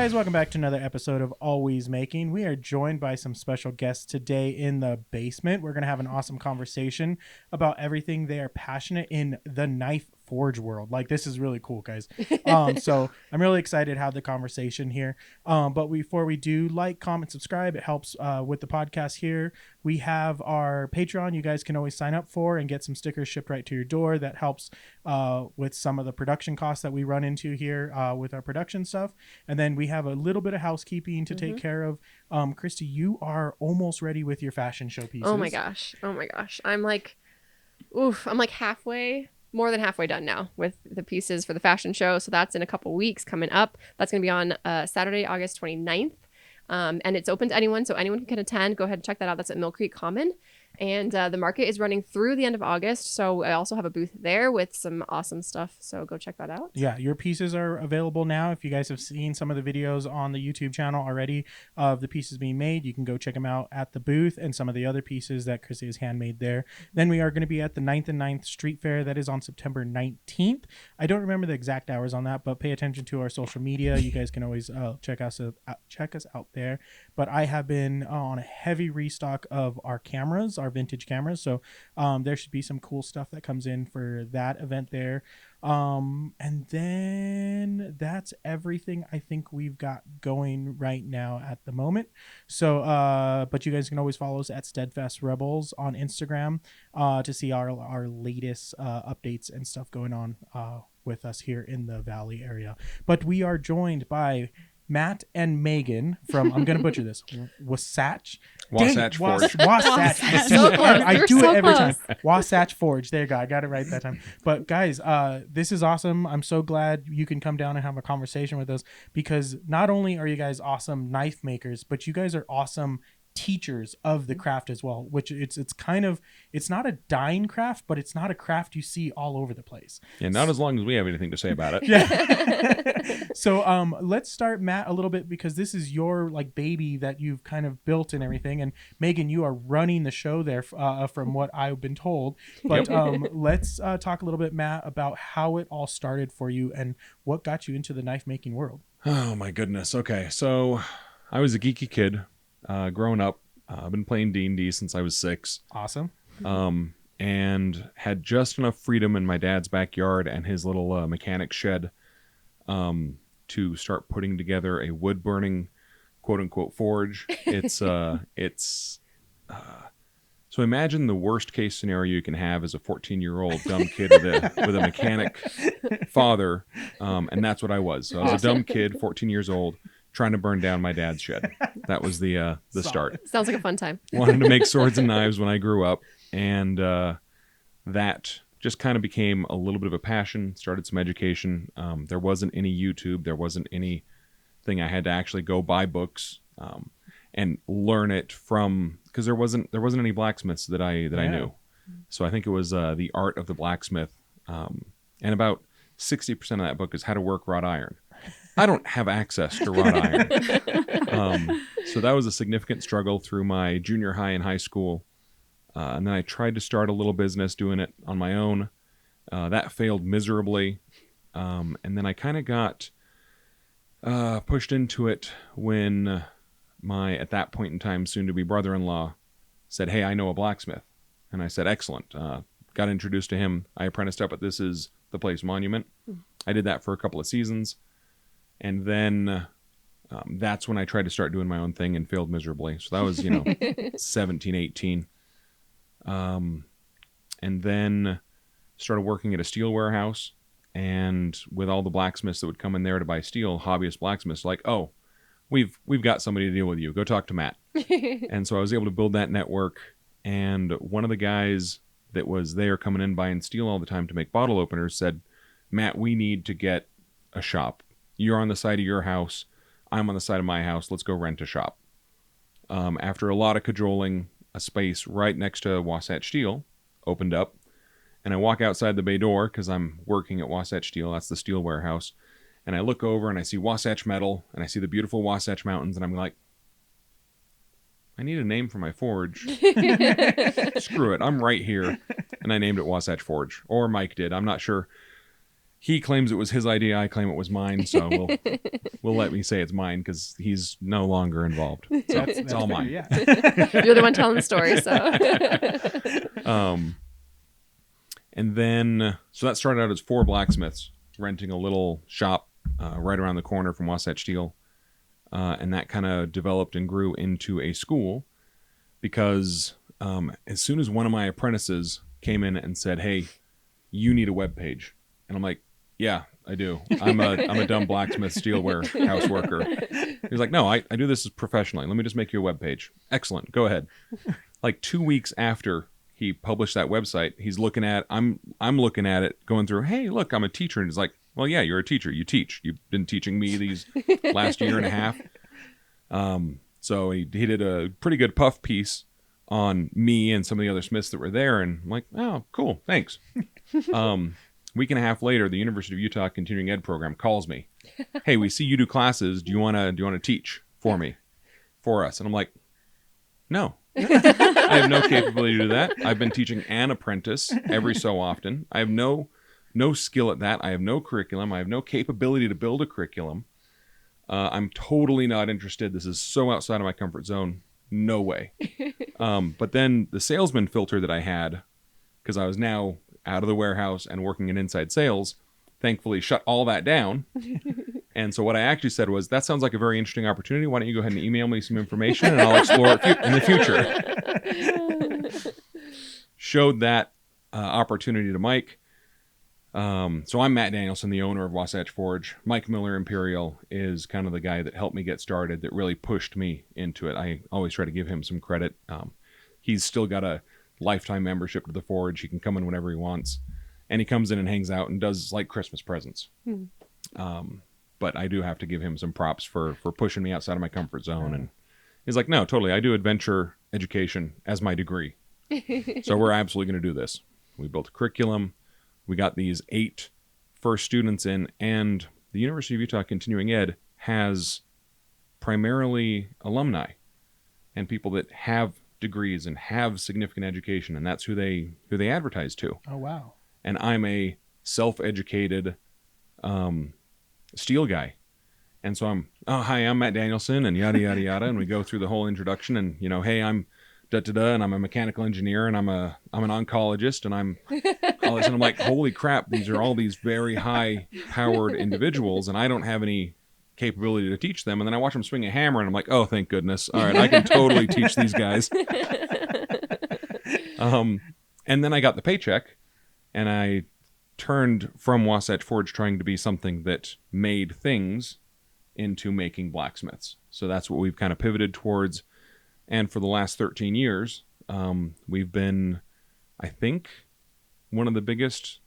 guys, welcome back to another episode of Always Making. We are joined by some special guests today in the basement. We're going to have an awesome conversation about everything they are passionate in the knife forge world. Like, this is really cool, guys. So I'm really excited to have the conversation here. But before we do, like, comment, subscribe. It helps with the podcast here. We have our Patreon you guys can always sign up for and get some stickers shipped right to your door. That helps with some of the production costs that we run into here with our production stuff. And then we have a little bit of housekeeping to take care of. Christy, you are almost ready with your fashion show pieces. Oh my gosh. I'm like more than halfway done now with the pieces for the fashion show. So that's in a couple weeks coming up. That's going to be on Saturday, August 29th. And it's open to anyone, so anyone can attend. Go ahead and check that out. That's at Mill Creek Common. And the market is running through the end of August, so I also have a booth there with some awesome stuff, so go check that out. Yeah, your pieces are available now. If you guys have seen some of the videos on the YouTube channel already of the pieces being made, you can go check them out at the booth and some of the other pieces that Chrissy has handmade there. Then we are going to be at the 9th and 9th Street Fair. That is on September 19th. I don't remember the exact hours on that, but pay attention to our social media. You guys can always check us out there. But I have been on a heavy restock of our cameras, our vintage cameras. So there should be some cool stuff that comes in for that event there. And then that's everything I think we've got going right now at the moment. So, but you guys can always follow us at Steadfast Rebels on Instagram to see our latest updates and stuff going on with us here in the Valley area. But we are joined by Matt and Megan from, I'm going to butcher this, Wasatch Forge. Wasatch. I do it every time. Wasatch Forge. There you go. I got it right that time. But guys, this is awesome. I'm so glad you can come down and have a conversation with us, because not only are you guys awesome knife makers, but you guys are awesome teachers of the craft as well, which it's not a dying craft, but it's not a craft you see all over the place. Yeah, not as long as we have anything to say about it. Yeah. So let's start, Matt, a little bit, because this is your like baby that you've kind of built and everything, and Megan, you are running the show there from what I've been told. But let's talk a little bit, Matt, about how it all started for you and what got you into the knife making world. Oh my goodness. Okay, so I was a geeky kid. Growing up, I've been playing D&D since I was 6. Awesome. And had just enough freedom in my dad's backyard and his little mechanic shed to start putting together a wood-burning, quote-unquote, forge. So imagine the worst-case scenario you can have as a 14-year-old dumb kid with a mechanic father, and that's what I was. So I was a dumb kid, 14 years old, trying to burn down my dad's shed. That was the start. Sounds like a fun time. Wanted to make swords and knives when I grew up, and that just kind of became a little bit of a passion. Started some education. There wasn't any YouTube. There wasn't anything I had to actually go buy books and learn it from, because there wasn't any blacksmiths that I knew. So I think it was The Art of the Blacksmith, and about 60% of that book is how to work wrought iron. I don't have access to wrought iron. So that was a significant struggle through my junior high and high school. And then I tried to start a little business doing it on my own. That failed miserably. And then I kind of got pushed into it when my, at that point in time, soon-to-be brother-in-law said, "Hey, I know a blacksmith." And I said, "Excellent." Got introduced to him. I apprenticed up at This Is the Place Monument. I did that for a couple of seasons. And then that's when I tried to start doing my own thing and failed miserably. So that was, 17, 18. And then started working at a steel warehouse. And with all the blacksmiths that would come in there to buy steel, hobbyist blacksmiths, like, "Oh, we've got somebody to deal with you. Go talk to Matt." And so I was able to build that network. And one of the guys that was there coming in buying steel all the time to make bottle openers said, "Matt, we need to get a shop. You're on the side of your house. I'm on the side of my house. Let's go rent a shop." After a lot of cajoling, a space right next to Wasatch Steel opened up. And I walk outside the bay door because I'm working at Wasatch Steel. That's the steel warehouse. And I look over and I see Wasatch Metal. And I see the beautiful Wasatch Mountains. And I'm like, I need a name for my forge. Screw it. I'm right here. And I named it Wasatch Forge. Or Mike did. I'm not sure. he claims it was his idea. I claim it was mine. So we'll let me say it's mine because he's no longer involved. So it's all fair, mine. Yeah. You're the one telling the story, so. And then, so that started out as 4 blacksmiths renting a little shop right around the corner from Wasatch Steel. And that kind of developed and grew into a school because as soon as one of my apprentices came in and said, "Hey, you need a web page," and I'm like, "Yeah, I do. I'm a dumb blacksmith steel warehouse worker." He's like, "No, I do this professionally. Let me just make you a web page." Excellent. Go ahead. Like 2 weeks after he published that website, I'm looking at it going through, "Hey, look, I'm a teacher." And he's like, "Well, yeah, you're a teacher. You teach. You've been teaching me these last year and a half." So he did a pretty good puff piece on me and some of the other smiths that were there. And I'm like, "Oh, cool. Thanks." Week and a half later, the University of Utah continuing ed program calls me. "Hey, we see you do classes. Do you want to teach for us?" And I'm like, "No, I have no capability to do that. I've been teaching an apprentice every so often. I have no skill at that. I have no curriculum. I have no capability to build a curriculum. I'm totally not interested. This is so outside of my comfort zone. No way." But then the salesman filter that I had, because I was now out of the warehouse and working in inside sales, thankfully shut all that down. And so what I actually said was, "That sounds like a very interesting opportunity. Why don't you go ahead and email me some information and I'll explore it in the future." Showed that opportunity to Mike. So I'm Matt Danielson, the owner of Wasatch Forge. Mike Miller Imperial is kind of the guy that helped me get started, that really pushed me into it. I always try to give him some credit. He's still got a lifetime membership to the Forge. He can come in whenever he wants. And he comes in and hangs out and does like Christmas presents. But I do have to give him some props for pushing me outside of my comfort zone. And he's like, "No, totally. I do adventure education as my degree. So we're absolutely going to do this." We built a curriculum. We got these 8 first students in, and the University of Utah Continuing Ed has primarily alumni and people that have degrees and have significant education, and that's who they advertise to. Oh, wow. And I'm a self-educated steel guy. And so "Hi, I'm Matt Danielson," and yada, yada, yada. And we go through the whole introduction and, "Hey, I'm da-da-da, and I'm a mechanical engineer, and I'm an oncologist, and I'm all this." And I'm like, holy crap, these are all these very high-powered individuals, and I don't have any capability to teach them. And then I watch them swing a hammer, and I'm like, oh, thank goodness. All right, I can totally teach these guys. And then I got the paycheck, and I turned from Wasatch Forge trying to be something that made things into making blacksmiths. So that's what we've kind of pivoted towards. And for the last 13 years, we've been, I think, one of the biggest,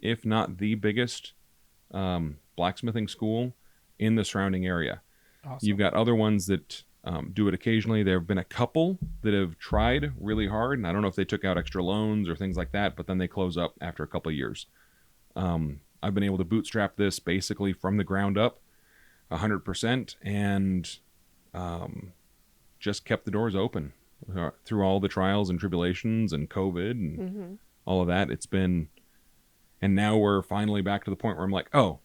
if not the biggest, blacksmithing school in the surrounding area. Awesome. You've got other ones that do it occasionally. There have been a couple that have tried really hard, and I don't know if they took out extra loans or things like that, but then they close up after a couple of years. I've been able to bootstrap this basically from the ground up 100%, and just kept the doors open through all the trials and tribulations and COVID and all of that. It's been, and now we're finally back to the point where I'm like, oh,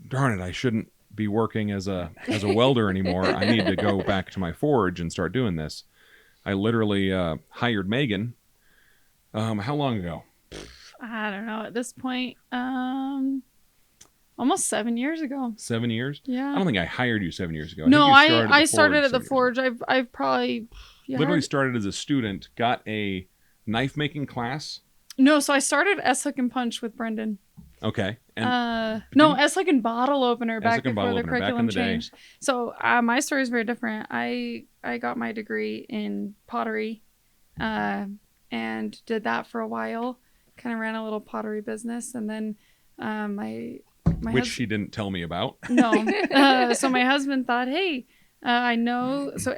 darn it, I shouldn't be working as a welder anymore. I need to go back to my forge and start doing this. I literally hired Megan. How long ago? I don't know. At this point, almost 7 years ago. 7 years? Yeah. I don't think I hired you 7 years ago. No, I started at the forge. I've probably literally started as a student, got a knife making class. No, so I started S-Hook and Punch with Brendan. Okay. And no, S-Hook and Bottle Opener back S-Hook and before Bottle the Opener, back in curriculum the day. changed. So my story is very different. I got my degree in pottery and did that for a while. Kind of ran a little pottery business, and then my which she didn't tell me about. No. So my husband thought, hey, I know. So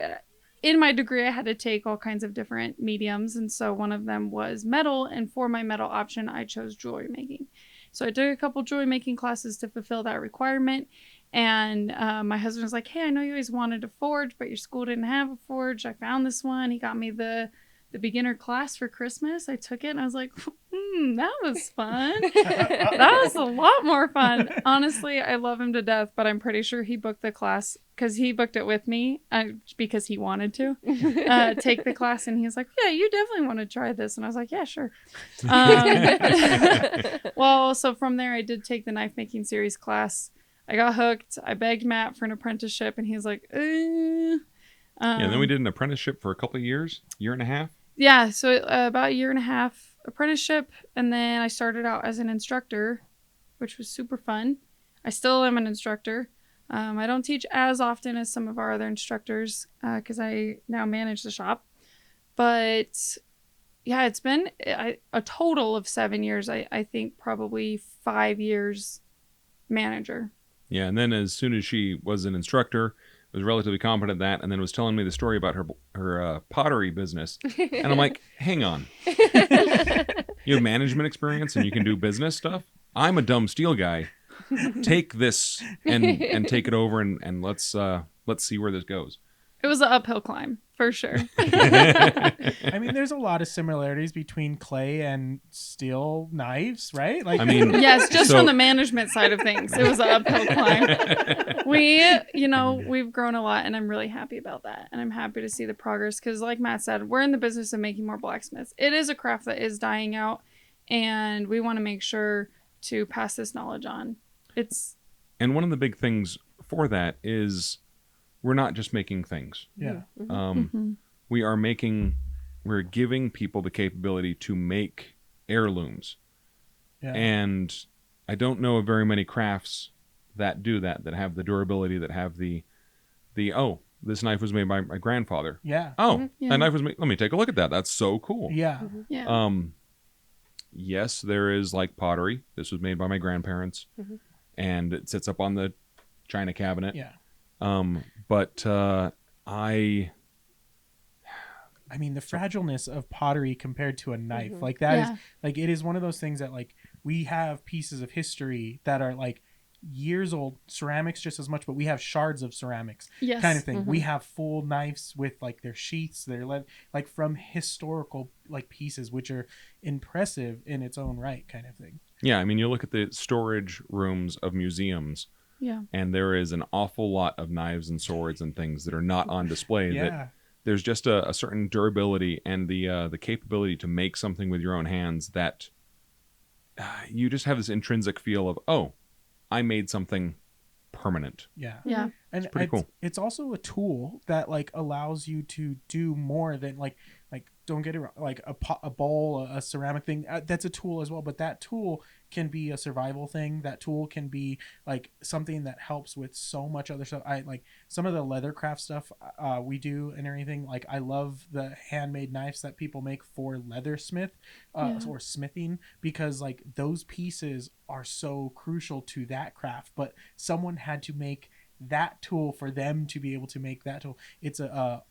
in my degree, I had to take all kinds of different mediums. And so one of them was metal. And for my metal option, I chose jewelry making. So I took a couple jewelry making classes to fulfill that requirement. And my husband was like, hey, I know you always wanted a forge, but your school didn't have a forge. I found this one. He got me the beginner class for Christmas. I took it and I was like, That was fun. That was a lot more fun. Honestly, I love him to death, but I'm pretty sure he booked the class because he booked it with me because he wanted to take the class. And he's like, yeah, you definitely want to try this. And I was like, yeah, sure. Well, so from there, I did take the knife making series class. I got hooked. I begged Matt for an apprenticeship, and he's like, and then we did an apprenticeship for a couple of years, year and a half. Yeah, so about a year and a half apprenticeship, and then I started out as an instructor, which was super fun. I still am an instructor. I don't teach as often as some of our other instructors because I now manage the shop. But yeah, it's been a total of 7 years. I think probably 5 years manager. Yeah, and then as soon as she was an instructor, was relatively competent at that, and then was telling me the story about her pottery business. And I'm like, hang on. You have management experience and you can do business stuff? I'm a dumb steel guy. Take this and take it over and let's see where this goes. It was an uphill climb, for sure. I mean, there's a lot of similarities between clay and steel knives, right? Like, I mean, yes, just from the management side of things, it was an uphill climb. We've grown a lot, and I'm really happy about that. And I'm happy to see the progress because, like Matt said, we're in the business of making more blacksmiths. It is a craft that is dying out, and we want to make sure to pass this knowledge on. And one of the big things for that is we're not just making things. Yeah. We're giving people the capability to make heirlooms. Yeah. And I don't know of very many crafts that do that have the durability, that have the this knife was made by my grandfather. Yeah. Oh, Yeah. that knife was made. Let me take a look at that. That's so cool. Yeah. Yeah. Yes, there is like pottery. This was made by my grandparents, and it sits up on the china cabinet. Yeah. But I mean, the fragileness of pottery compared to a knife, like that is like, it is one of those things that like we have pieces of history that are like years old, ceramics just as much, but we have shards of ceramics kind of thing. We have full knives with like their sheaths, their like from historical like pieces, which are impressive in its own right kind of thing. Yeah. I mean, you look at the storage rooms of museums. Yeah. And there is an awful lot of knives and swords and things that are not on display. That there's just a certain durability and the capability to make something with your own hands that you just have this intrinsic feel of, oh, I made something permanent. Yeah. Yeah. And it's pretty cool. It's also a tool that like allows you to do more than like don't get it wrong, like a bowl, a ceramic thing, that's a tool as well, but that tool can be a survival thing. That tool can be like something that helps with so much other stuff. I like some of the leather craft stuff we do and everything. Like I love the handmade knives that people make for leathersmith or smithing, because like those pieces are so crucial to that craft, but someone had to make that tool for them to be able to make that tool. It's a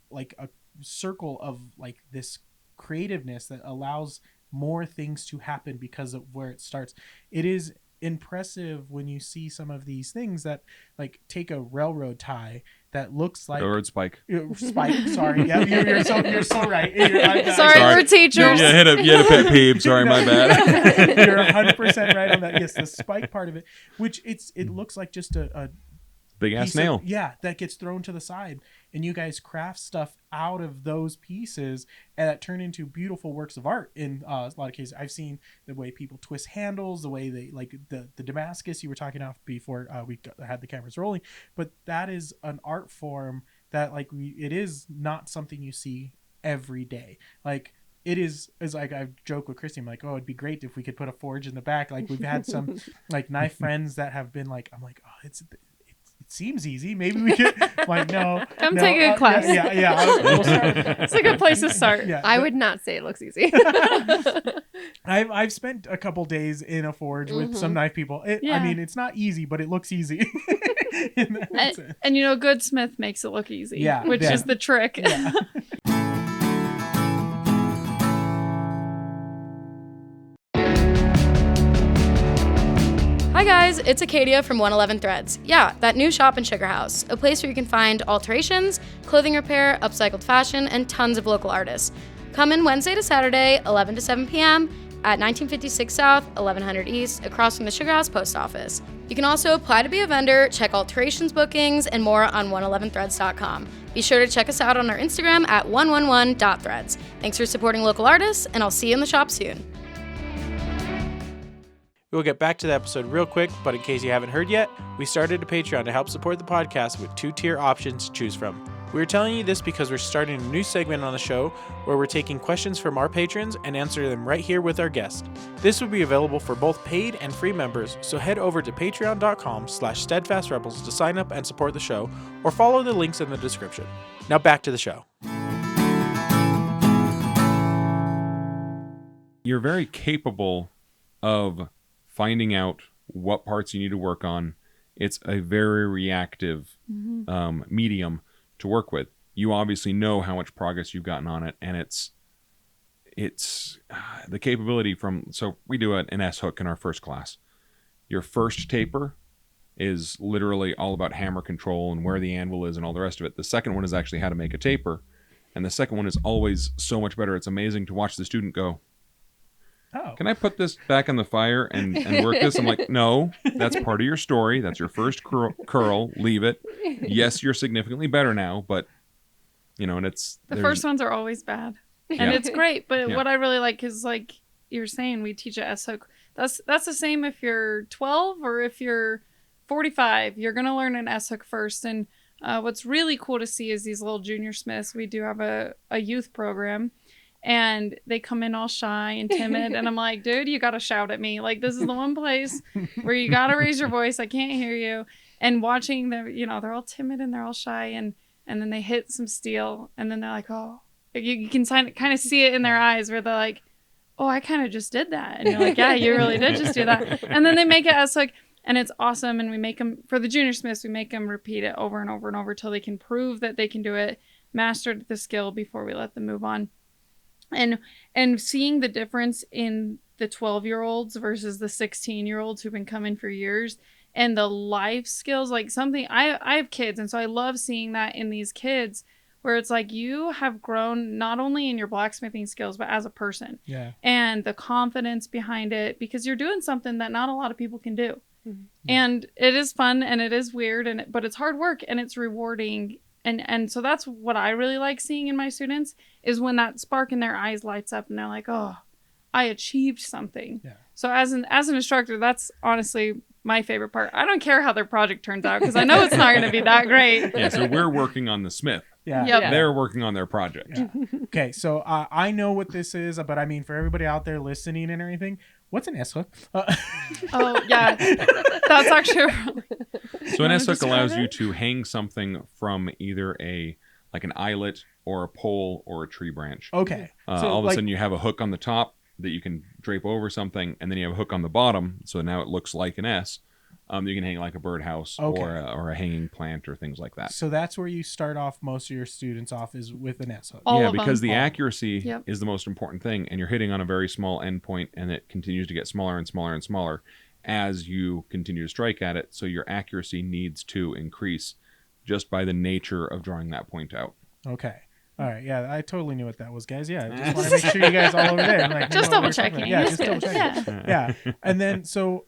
circle of like this creativeness that allows more things to happen because of where it starts. It is impressive when you see some of these things that like take a railroad tie that looks like Railroad spike. Sorry, yeah, you're so right. Sorry, we're teachers. You had a pet peeve. Sorry, my bad. You're 100% right on that. Yes, the spike part of it, which it looks like just a big ass nail. That gets thrown to the side, and you guys craft stuff out of those pieces and that turn into beautiful works of art in a lot of cases. I've seen the way people twist handles, the way they like the Damascus you were talking about before we had the cameras rolling, but that is an art form that like it is not something you see every day. Like it is like I joke with Christy, I'm like, oh, it'd be great if we could put a forge in the back. Like we've had some like knife friends that have been like, I'm like, oh, it seems easy. Maybe we could like Come take a class. We'll start. It's a good place to start. I would not say it looks easy. I've spent a couple days in a forge with some knife people. I mean, it's not easy, but it looks easy. And good smith makes it look easy. Which is the trick. Yeah. Hi guys, it's Acadia from 111 Threads. Yeah, that new shop in Sugar House, a place where you can find alterations, clothing repair, upcycled fashion, and tons of local artists. Come in Wednesday to Saturday, 11 to 7 p.m., at 1956 South, 1100 East, across from the Sugar House Post Office. You can also apply to be a vendor, check alterations bookings, and more on 111threads.com. Be sure to check us out on our Instagram at 111.threads. Thanks for supporting local artists, and I'll see you in the shop soon. We'll get back to the episode real quick, but in case you haven't heard yet, we started a Patreon to help support the podcast with 2-tier options to choose from. We're telling you this because we're starting a new segment on the show where we're taking questions from our patrons and answering them right here with our guest. This will be available for both paid and free members, so head over to patreon.com/steadfastrebels to sign up and support the show, or follow the links in the description. Now back to the show. You're very capable of finding out what parts you need to work on. It's a very reactive medium to work with. You obviously know how much progress you've gotten on it, and it's the capability from, so we do an S hook in our first class. Your first taper is literally all about hammer control and where the anvil is and all the rest of it. The second one is actually how to make a taper, and the second one is always so much better. It's amazing to watch the student go, Oh. can I put this back on the fire and work this? I'm like, no, that's part of your story. That's your first curl. Leave it. Yes, you're significantly better now, but, and it's... The first ones are always bad. And it's great. But what I really like is, like you're saying, we teach a S-hook. That's the same if you're 12 or if you're 45. You're going to learn an S-hook first. And what's really cool to see is these little junior smiths. We do have a youth program. And they come in all shy and timid. And I'm like, dude, you got to shout at me. Like, this is the one place where you got to raise your voice. I can't hear you. And watching them, they're all timid and they're all shy. And then they hit some steel. And then they're like, oh, you can kind of see it in their eyes where they're like, oh, I kind of just did that. And you're like, yeah, you really did just do that. And then they make it as like, and it's awesome. And we make them, for the junior smiths, we make them repeat it over and over and over till they can prove that they can do it, mastered the skill before we let them move on. And seeing the difference in the 12-year-olds versus the 16-year-olds who've been coming for years, and the life skills, like something, I have kids, and so I love seeing that in these kids where it's like you have grown not only in your blacksmithing skills, but as a person. Yeah. And the confidence behind it, because you're doing something that not a lot of people can do. Mm-hmm. And it is fun and it is weird, but it's hard work and it's rewarding. And so that's what I really like seeing in my students is when that spark in their eyes lights up and they're like, oh, I achieved something. Yeah. So as an instructor, that's honestly my favorite part. I don't care how their project turns out because I know it's not going to be that great. Yeah, so we're working on the smith. Yeah. Yep. They're working on their project. Yeah. Okay, so I know what this is, but I mean, for everybody out there listening and everything, what's an S-hook? Oh, yeah. That's actually... So an S-hook allows you to hang something from either an eyelet or a pole or a tree branch. Okay. So all of a sudden you have a hook on the top that you can drape over something, and then you have a hook on the bottom, so now it looks like an S. You can hang like a birdhouse or a hanging plant or things like that. So that's where you start off most of your students off is with an S-hook. Yeah, because the accuracy Yep. is the most important thing, and you're hitting on a very small endpoint, and it continues to get smaller and smaller and smaller as you continue to strike at it. So your accuracy needs to increase just by the nature of drawing that point out. Okay. All right. Yeah, I totally knew what that was, guys. Yeah, I just want to make sure you guys all over there. Like, Just double checking. Yeah, just double checking. Yeah. Yeah. And then, so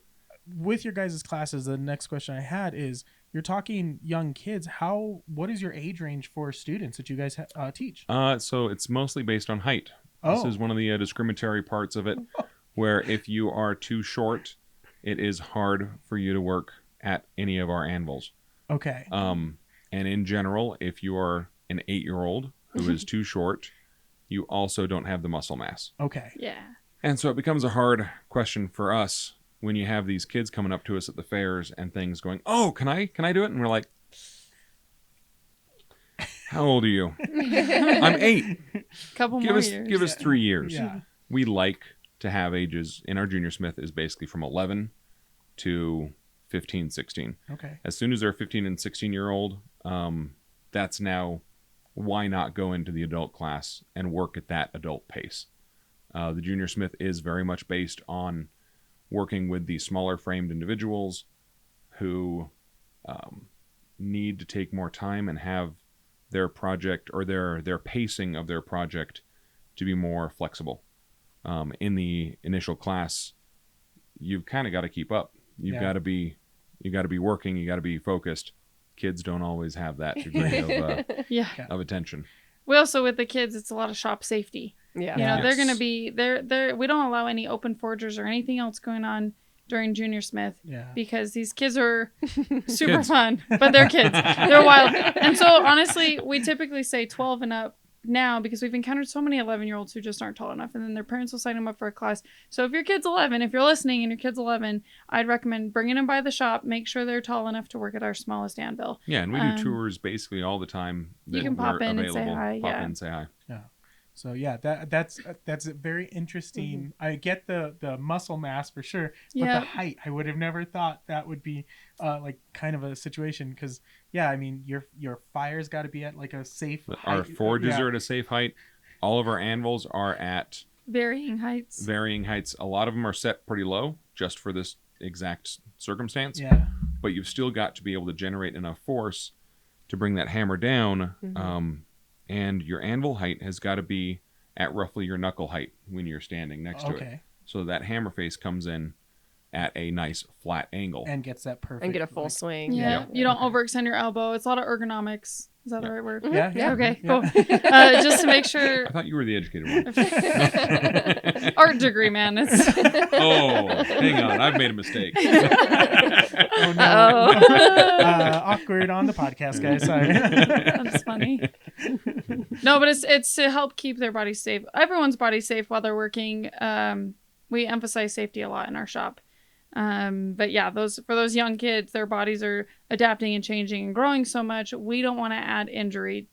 with your guys' classes, the next question I had is, you're talking young kids. What is your age range for students that you guys teach? So it's mostly based on height. Oh. This is one of the discriminatory parts of it, where if you are too short, it is hard for you to work at any of our anvils. Okay. And in general, if you are an 8-year-old who is too short, you also don't have the muscle mass. Okay. Yeah. And so it becomes a hard question for us when you have these kids coming up to us at the fairs and things going, oh, can I do it? And we're like, how old are you? I'm 8. Couple more years. Give us 3 years. Yeah. We like to have ages in our junior smith is basically from 11 to 15, 16. Okay. As soon as they're 15 and 16-year-old, that's now, why not go into the adult class and work at that adult pace? The junior smith is very much based on working with the smaller framed individuals who need to take more time and have their project or their pacing of their project to be more flexible. in the initial class, you've kind of got to keep up. You've got to be working. You got to be focused. Kids don't always have that degree of attention. We also, with the kids, it's a lot of shop safety. Yeah. You know, Yes. they're going to be there. We don't allow any open forgers or anything else going on during Junior Smith because these kids are super Kids. fun, but they're kids. They're wild. And so honestly, we typically say 12 and up now because we've encountered so many 11-year-olds who just aren't tall enough, and then their parents will sign them up for a class. So if your kid's 11, if you're listening and your kid's 11, I'd recommend bringing them by the shop. Make sure they're tall enough to work at our smallest anvil. Yeah, and we do tours basically all the time. You can pop in and say hi. Pop in and say hi. Yeah. So yeah, that's a very interesting. I get the muscle mass for sure, but the height, I would have never thought that would be like kind of a situation, because I mean your fire's got to be at like a safe height. Our forges are at a safe height. All of our anvils are at varying heights. A lot of them are set pretty low just for this exact circumstance. Yeah. But you've still got to be able to generate enough force to bring that hammer down. And your anvil height has got to be at roughly your knuckle height when you're standing next to it. So that hammer face comes in at a nice flat angle. And gets that perfect. And get a full swing. Yeah. You don't overextend your elbow. It's a lot of ergonomics. Is that the right word? Yeah. Okay, Yeah. cool. Just to make sure. I thought you were the educated one. Art degree, man. It's Oh, hang on. I've made a mistake. Oh no. Awkward on the podcast, guys. Sorry. That's funny. No, but it's to help keep their body safe. Everyone's body safe while they're working. We emphasize safety a lot in our shop. But yeah, for those young kids, their bodies are adapting and changing and growing so much. We don't want to add injury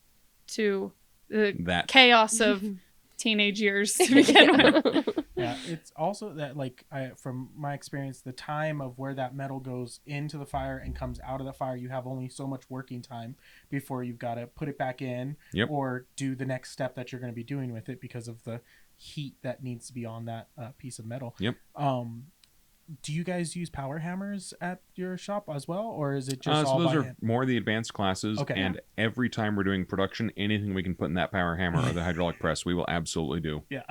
to the chaos of teenage years to begin with. Yeah, it's also that, like, from my experience, the time of where that metal goes into the fire and comes out of the fire, you have only so much working time before you've got to put it back in or do the next step that you're going to be doing with it because of the heat that needs to be on that piece of metal. Do you guys use power hammers at your shop as well, or is it just all so those by are hand? more the advanced classes, and every time we're doing production, anything we can put in that power hammer or the hydraulic press, we will absolutely do. Yeah.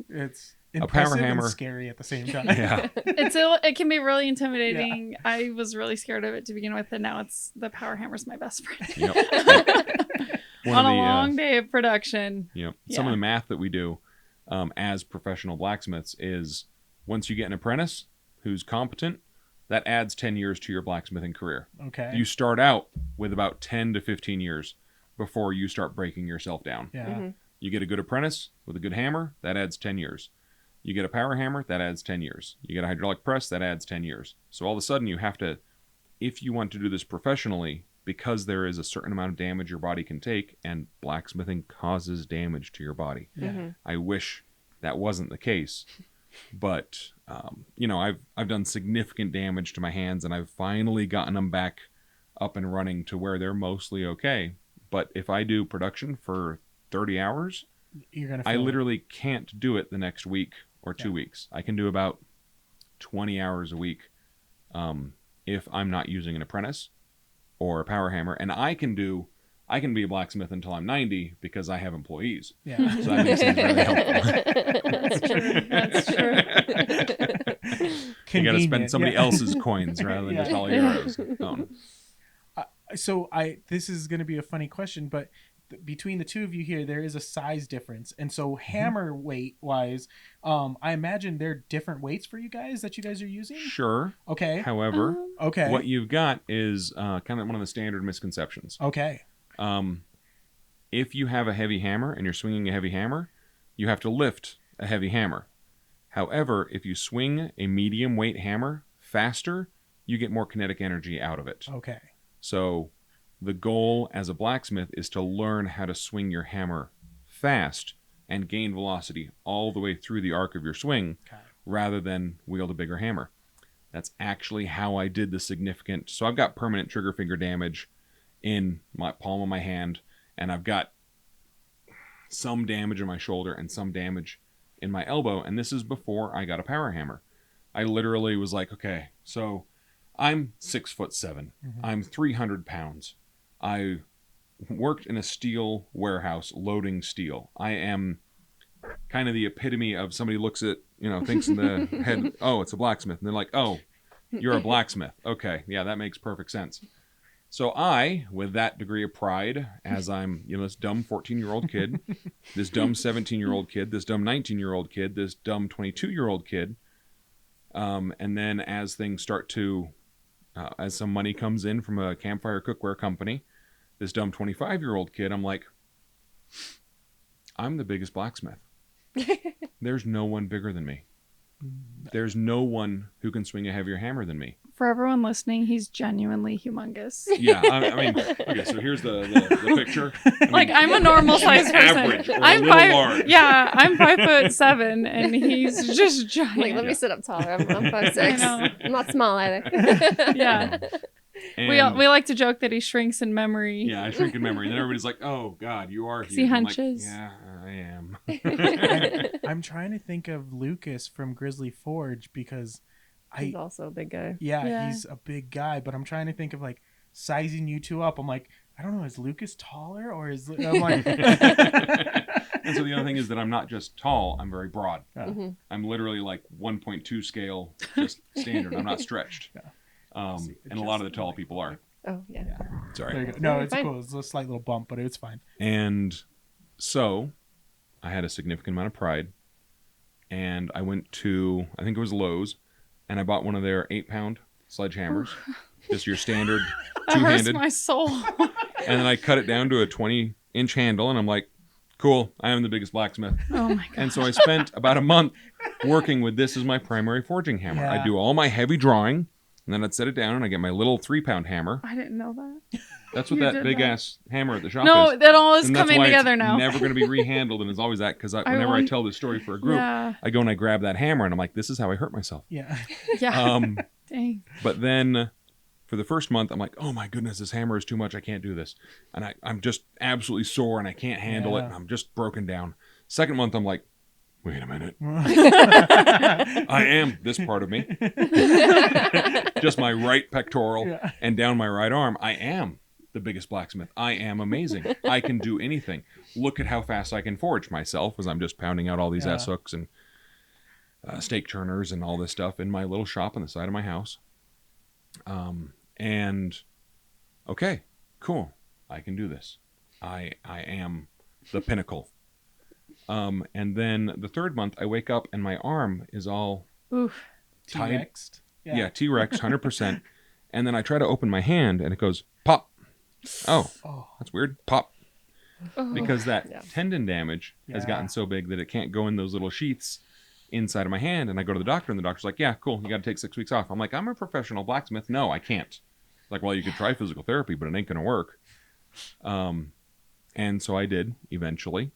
It's a impressive power hammer and scary at the same time. It can be really intimidating. I was really scared of it to begin with, and now the power hammer's my best friend. On a long day of production. Some of the math that we do as professional blacksmiths is, once you get an apprentice who's competent, that adds 10 years to your blacksmithing career. Okay. You start out with about 10 to 15 years before you start breaking yourself down. You get a good apprentice with a good hammer, that adds 10 years. You get a power hammer, that adds 10 years. You get a hydraulic press, that adds 10 years. So all of a sudden you have to, if you want to do this professionally, because there is a certain amount of damage your body can take, and blacksmithing causes damage to your body. I wish that wasn't the case. But, I've done significant damage to my hands, and I've finally gotten them back up and running to where they're mostly okay. But if I do production for 30 hours, I literally can't do it the next week or 2 weeks. I can do about 20 hours a week if I'm not using an apprentice or a power hammer. And I can be a blacksmith until I'm 90 because I have employees. So that makes things really helpful. That's true. You got to spend somebody else's coins rather than just all yours. So this is going to be a funny question, but between the two of you here, there is a size difference. And so hammer weight wise, I imagine there are different weights for you guys that you guys are using. Sure. Okay. However, what you've got is kind of one of the standard misconceptions. Okay. If you have a heavy hammer and you're swinging a heavy hammer, you have to lift a heavy hammer. However, if you swing a medium weight hammer faster, you get more kinetic energy out of it. Okay. So the goal as a blacksmith is to learn how to swing your hammer fast and gain velocity all the way through the arc of your swing rather than wield a bigger hammer. That's actually how I did the significant. So I've got permanent trigger finger damage in my palm of my hand, and I've got some damage in my shoulder and some damage in my elbow, and this is before I got a power hammer. I literally was like, okay, so I'm 6'7". I'm 300 pounds. I worked in a steel warehouse loading steel. I am kind of the epitome of somebody looks at, thinks in the head, oh, it's a blacksmith. And they're like, oh, you're a blacksmith. Okay. Yeah, that makes perfect sense. So I, with that degree of pride, as I'm, this dumb 14-year-old kid, this dumb 17-year-old kid, this dumb 19-year-old kid, this dumb 22-year-old kid, and then as things start to, as some money comes in from a campfire cookware company, this dumb 25-year-old kid, I'm like, I'm the biggest blacksmith. There's no one bigger than me. There's no one who can swing a heavier hammer than me. For everyone listening, he's genuinely humongous. Yeah, I mean, okay, so here's the picture. I'm a normal sized person. Average, or I'm a little 5. large. Yeah, I'm 5'7", and he's just giant. Like, let me sit up taller. I'm 5'6". I know. I'm not small either. Yeah. And We like to joke that he shrinks in memory. yeah, I shrink in memory. And then everybody's like, oh, God, you are huge. He I'm like, hunches. yeah, I am. I'm trying to think of Lucas from Grizzly Forge because He's also a big guy. Yeah. he's a big guy, but I'm trying to think of like sizing you two up. I'm like, I don't know, is Lucas taller or is I'm like And so the other thing is that I'm not just tall, I'm very broad. Mm-hmm. I'm literally like 1.2 scale, just standard. I'm not stretched. And a lot of the tall people are. Oh, yeah. Sorry. there you go. No, You're it's fine. cool. It's a slight little bump, but it's fine. And so I had a significant amount of pride. And I went to, I think it was Lowe's, and I bought one of their 8-pound sledgehammers. Just your standard That hurts two-handed. my soul. And then I cut it down to a 20-inch handle, and I'm like, cool, I am the biggest blacksmith. Oh my god. And so I spent about a month working with this as my primary forging hammer. Yeah. I do all my heavy drawing, and then I'd set it down, and I get my little 3-pound hammer. I didn't know that. That's what You that did big-ass hammer at the shop No, is. that all is And that's coming why together it's now. never going to be rehandled, and it's always that, because whenever I want- tell this story for a group, Yeah. I go and I grab that hammer, and I'm like, this is how I hurt myself. Yeah. Yeah. Dang. But then for the first month, I'm like, oh my goodness, this hammer is too much. I can't do this. And I'm just absolutely sore and I can't handle it. Yeah. And I'm just broken down. Second month, I'm like, wait a minute. I am this part of me. Just my right pectoral Yeah. and down my right arm. I am the biggest blacksmith. I am amazing. I can do anything. Look at how fast I can forge myself as I'm just pounding out all these Yeah. S-hooks and steak churners and all this stuff in my little shop on the side of my house. And okay, cool. I can do this. I am the pinnacle. And then the third month I wake up and my arm is all Oof. tied. T-Rexed. Yeah, T-Rex, 100%. And then I try to open my hand and it goes pop. Oh, Oh. that's weird. Pop. Oh. Because that Yeah. tendon damage has Yeah. gotten so big that it can't go in those little sheaths inside of my hand. And I go to the doctor and the doctor's like, yeah, cool. You got to take 6 weeks off. I'm like, I'm a professional blacksmith. No, I can't. Like, well, you could try physical therapy, but it ain't going to work. And so I did eventually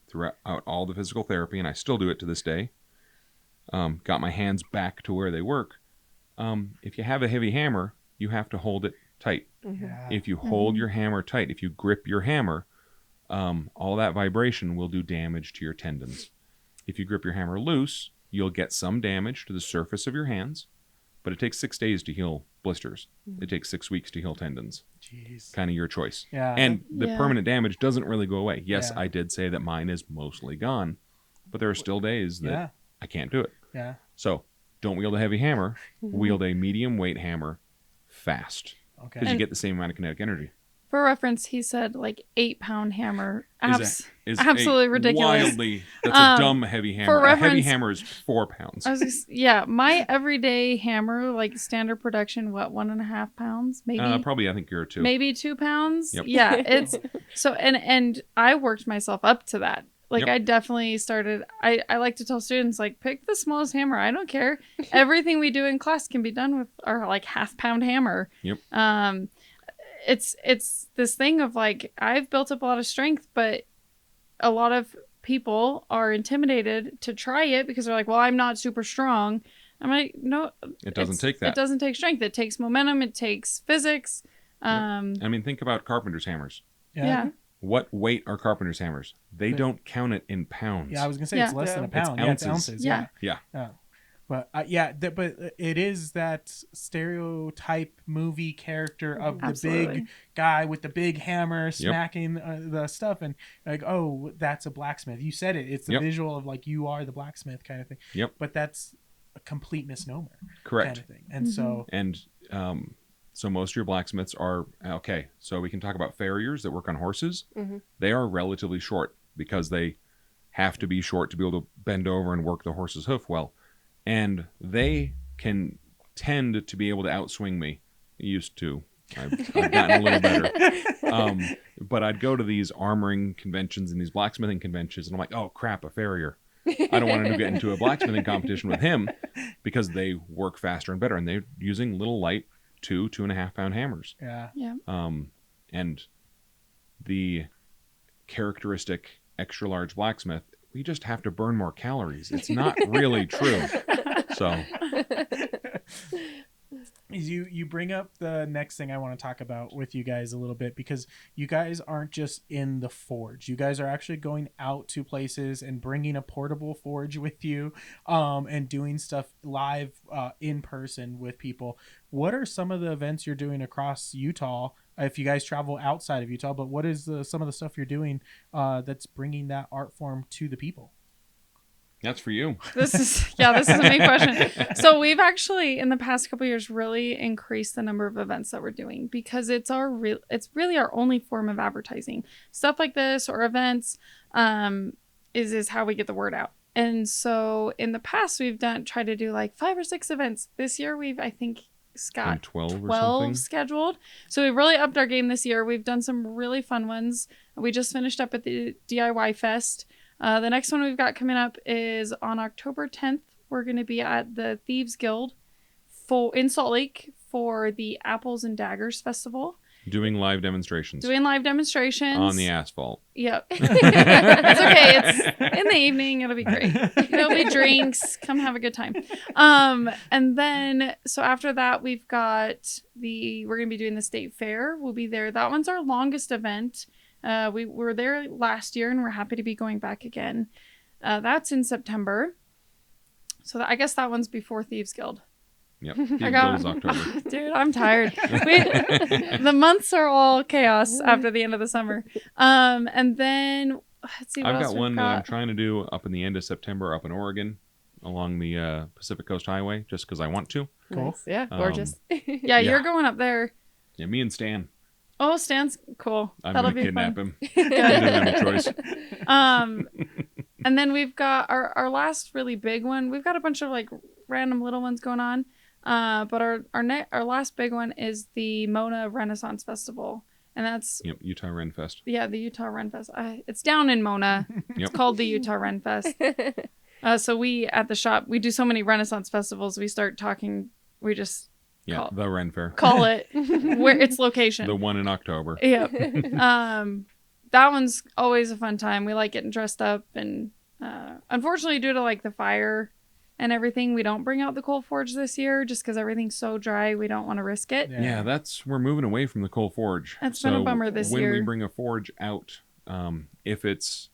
throughout all the physical therapy, and I still do it to this day. Got my hands back to where they work. If you have a heavy hammer, you have to hold it tight. Yeah. If you hold your hammer tight, if you grip your hammer, all that vibration will do damage to your tendons. If you grip your hammer loose, you'll get some damage to the surface of your hands, but it takes 6 days to heal blisters. It takes 6 weeks to heal tendons. Jeez. Kind of your choice. Yeah. And the Yeah. permanent damage doesn't really go away. Yes, Yeah. I did say that mine is mostly gone, but there are still days that Yeah. I can't do it. Yeah. So don't wield a heavy hammer. Wield a medium weight hammer fast, Okay. because you get the same amount of kinetic energy. For reference, he said like 8-pound hammer. Is Absolutely a ridiculous. Wildly, that's a dumb heavy hammer. A heavy reference- hammer is 4 pounds. Yeah, my everyday hammer, like standard production, what, 1.5 pounds, maybe, Probably, I think you're 2. maybe 2 pounds. Yep. Yeah, it's so, and I worked myself up to that. Like Yep. I definitely started. I like to tell students, like, pick the smallest hammer. I don't care. Everything we do in class can be done with our like 1/2-pound hammer. Yep. It's this thing of like, I've built up a lot of strength, but a lot of people are intimidated to try it because they're like, well, I'm not super strong. I'm like, no, It doesn't take that. It doesn't take strength. It takes momentum. It takes physics. I mean, think about carpenter's hammers. Yeah. What weight are carpenter's hammers? They don't count it in pounds. Yeah, I was gonna say Yeah. it's less than a It's pound. Yeah, it's ounces. ounces. Yeah. Yeah. Yeah. But but it is that stereotype movie character of the Absolutely. big guy with the big hammer smacking the stuff, and like, oh, that's a blacksmith. You said it. It's the visual of like you are the blacksmith kind of thing. Yep. But that's a complete misnomer. Correct. Kind of thing. And so so most of your blacksmiths are okay. So we can talk about farriers that work on horses. Mm-hmm. They are relatively short because they have to be short to be able to bend over and work the horse's hoof well. And they can tend to be able to outswing me. Used to. I've gotten a little better. But I'd go to these armoring conventions and these blacksmithing conventions, and I'm like, oh, crap, a farrier. I don't want to get into a blacksmithing competition with him because they work faster and better. And they're using little light 2.5 pound hammers. yeah. And the characteristic extra large blacksmith, we just have to burn more calories. It's not really true. So you bring up the next thing I want to talk about with you guys a little bit, because you guys aren't just in the forge. You guys are actually going out to places and bringing a portable forge with you, and doing stuff live in person with people. What are some of the events you're doing across Utah? If you guys travel outside of Utah, but what is some of the stuff you're doing that's bringing that art form to the people? that's for you. This is a big question. So we've actually in the past couple of years really increased the number of events that we're doing, because it's really our only form of advertising. Stuff like this or events is how we get the word out. And so in the past we've tried to do like 5 or 6 events. This year I think got 12 or 12 something scheduled. So we've really upped our game this year. We've done some really fun ones. We just finished up at the DIY Fest. The next one we've got coming up is on October 10th. We're going to be at the Thieves Guild in Salt Lake for the Apples and Daggers Festival. doing live demonstrations On the asphalt. Yep. It's okay. It's in the evening. It'll be great. There'll be drinks. Come have a good time. And then, so after that, we're going to be doing the state fair. We'll be there. That one's our longest event. We were there last year and we're happy to be going back again. That's in September. So I guess that one's before Thieves Guild. Yep. Thieves Guild is October. Dude, I'm tired. The months are all chaos after the end of the summer. And then let's see what I've else got one we've that got. I'm trying to do up in the end of September up in Oregon along the Pacific Coast Highway just because I want to. Cool. Nice. Yeah, gorgeous. Yeah, you're going up there. Yeah, me and Stan. Oh, Stan's cool. I'm That'll going to be kidnap fun. him. He didn't have a choice. And then we've got our last really big one. We've got a bunch of like random little ones going on. But our last big one is the Mona Renaissance Festival. And that's Utah Ren Fest. Yeah, the Utah Ren Fest. It's down in Mona. It's called the Utah Ren Fest. So we at the shop, we do so many Renaissance festivals. We start talking. We just the Ren Fair. call it where its location. The one in October. Yep. That one's always a fun time. We like getting dressed up, and unfortunately, due to like the fire and everything, we don't bring out the coal forge this year just because everything's so dry. We don't want to risk it. Yeah, we're moving away from the coal forge. That's been a bummer this year. When we bring a forge out, if it's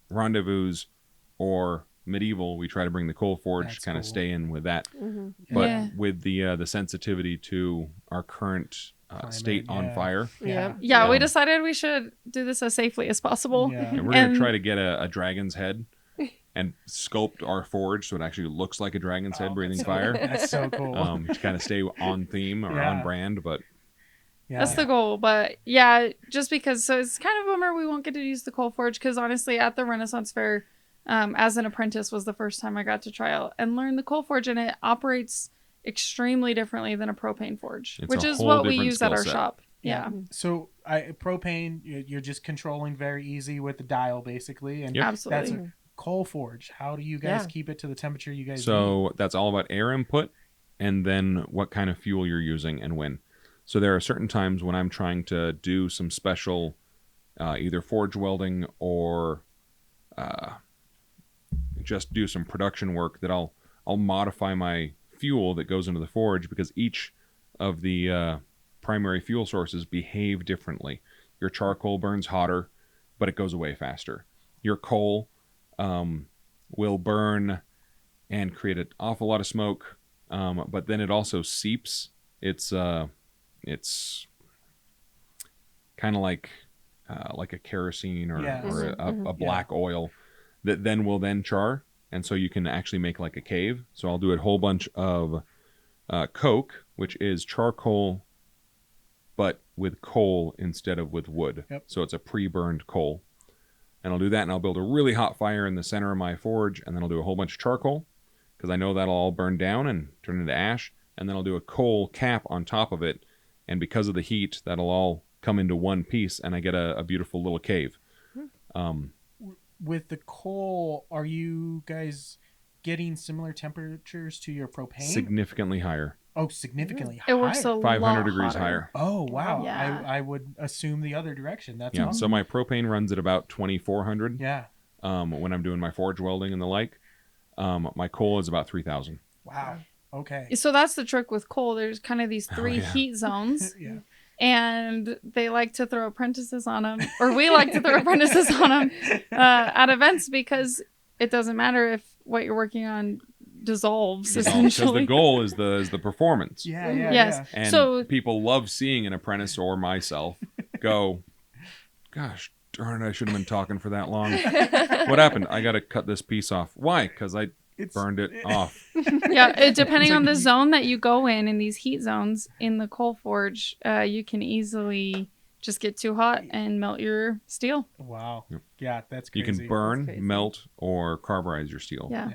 rendezvous or medieval, we try to bring the coal forge, kind of stay in with that. Mm-hmm. But with the sensitivity to our current state on fire. Yeah, we decided we should do this as safely as possible. Yeah. And we're going to try to get a dragon's head and sculpt our forge so it actually looks like a dragon's head breathing fire. That's so cool. To kind of stay on theme or on brand, but that's the goal. But yeah, just because, so it's kind of a bummer we won't get to use the coal forge, because honestly at the Renaissance Fair, as an apprentice was the first time I got to try out and learn the coal forge, and it operates extremely differently than a propane forge, It's which a is whole what we different use at our skill set. shop. Yeah. So propane, you're just controlling very easy with the dial basically, and Absolutely. that's coal forge. How do you guys keep it to the temperature you guys need? So that's all about air input and then what kind of fuel you're using and when. So there are certain times when I'm trying to do some special either forge welding or just do some production work that I'll modify my fuel that goes into the forge, because each of the primary fuel sources behave differently. Your charcoal burns hotter, but it goes away faster. Your coal will burn and create an awful lot of smoke. But then it also seeps. It's kind of like a kerosene or a black oil that then will char, and so you can actually make like a cave. So I'll do a whole bunch of coke, which is charcoal, but with coal instead of with wood. Yep. So it's a pre-burned coal, and I'll do that, and I'll build a really hot fire in the center of my forge, and then I'll do a whole bunch of charcoal because I know that'll all burn down and turn into ash, and then I'll do a coal cap on top of it, and because of the heat, that'll all come into one piece, and I get a beautiful little cave. With the coal, are you guys getting similar temperatures to your propane? Significantly higher. Oh, significantly It works higher. a 500 lot degrees hotter. higher. Oh, wow. Yeah. I would assume the other direction. That's Yeah, awesome. so my propane runs at about 2,400 Yeah. when I'm doing my forge welding and the like. My coal is about 3,000. Wow. Okay. So that's the trick with coal. There's kind of these three yeah. heat zones, Yeah. and they like to throw apprentices on them, or we like to throw apprentices on them at events because it doesn't matter if what you're working on dissolves. Because Essentially, the goal is the performance. Yeah, yeah, Yes. yeah. And So- people love seeing an apprentice or myself go, gosh darn it, I should have been talking for that long. What happened? I got to cut this piece off. Why? Because I burned it off. yeah, depending It's on like the zone that you go in these heat zones in the coal forge, you can easily just get too hot and melt your steel. Wow. Yep. Yeah, that's You crazy. can burn, crazy. melt, or carburize your steel. Yeah.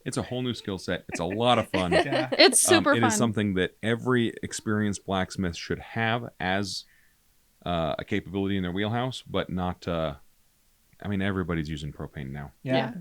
It's a whole new skill set. It's a lot of fun. Yeah. It's super It fun. is something that every experienced blacksmith should have as a capability in their wheelhouse, but not. Everybody's using propane now. Yeah.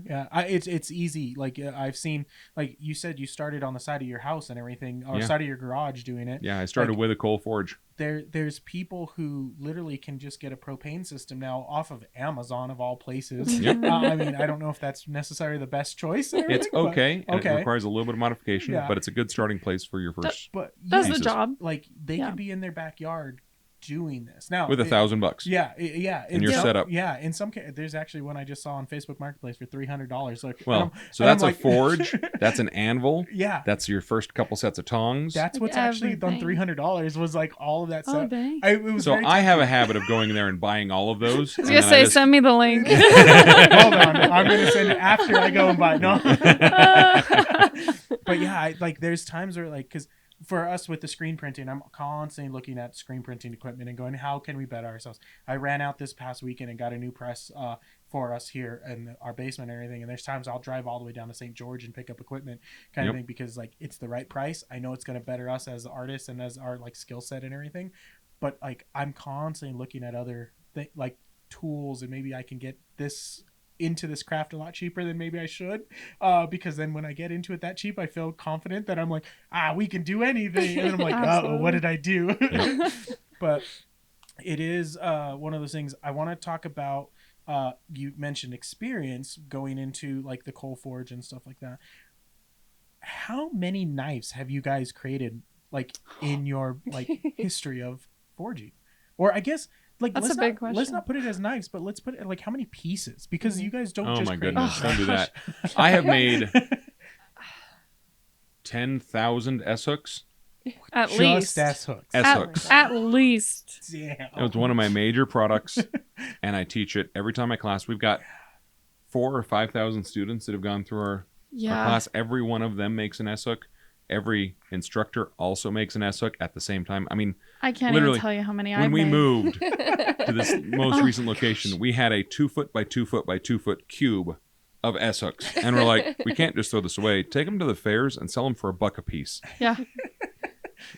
It's easy. Like I've seen, like you said, you started on the side of your house and everything, or Yeah. side of your garage doing it. Yeah, I started Like- with a coal forge. There's people who literally can just get a propane system now off of Amazon of all places. Yep. I don't know if that's necessarily the best choice. and It's everything, but- okay, and okay. it requires a little bit of modification, Yeah. but it's a good starting place for your first But Does yeah, the pieces. job. like they Yeah. could be in their backyard doing this now with $1,000. Yeah, yeah. And your some- setup. Yeah, in some cases, there's actually one I just saw on Facebook Marketplace for $300. Like, Well, so and I'm that's a like- forge. That's an anvil. yeah, That's your first couple sets of tongs. that's what's Like actually done. everything. $300 was like all of that Oh, stuff. dang. It was So very I have a habit of going there and buying all of those. I was and gonna then say, just- send me the link. Hold on, I'm gonna send it after I go and buy. No, but yeah, there's times where because for us with the screen printing, I'm constantly looking at screen printing equipment and going, how can we better ourselves? I ran out this past weekend and got a new press for us here in our basement and everything. And there's times I'll drive all the way down to St. George and pick up equipment kind Yep. of thing because it's the right price. I know it's going to better us as artists and as our skill set and everything. But I'm constantly looking at other tools and maybe I can get this into this craft a lot cheaper than maybe I should, because then when I get into it that cheap, I feel confident that I'm like, we can do anything, and then I'm like, what did I do? But it is one of those things I want to talk about. You mentioned experience going into the coal forge and stuff like that. How many knives have you guys created in your history of forging? Or I guess That's a big question. Let's not put it as knives, but let's put it how many pieces, because you guys don't Oh just my create goodness, knives. don't do that. I have made 10,000 S-hooks. At Just least. S hooks. S-hooks. At least. Damn. It was one of my major products, and I teach it every time I class. We've got 4,000 or 5,000 students that have gone through our class. Every one of them makes an S-hook. Every instructor also makes an S-hook at the same time. I mean, I can't literally, even tell you how many I've when we made. moved to this most recent location, we had a 2 foot by 2 foot by 2 foot cube of S-hooks. And we're like, we can't just throw this away. Take them to the fairs and sell them for $1 a piece. Yeah.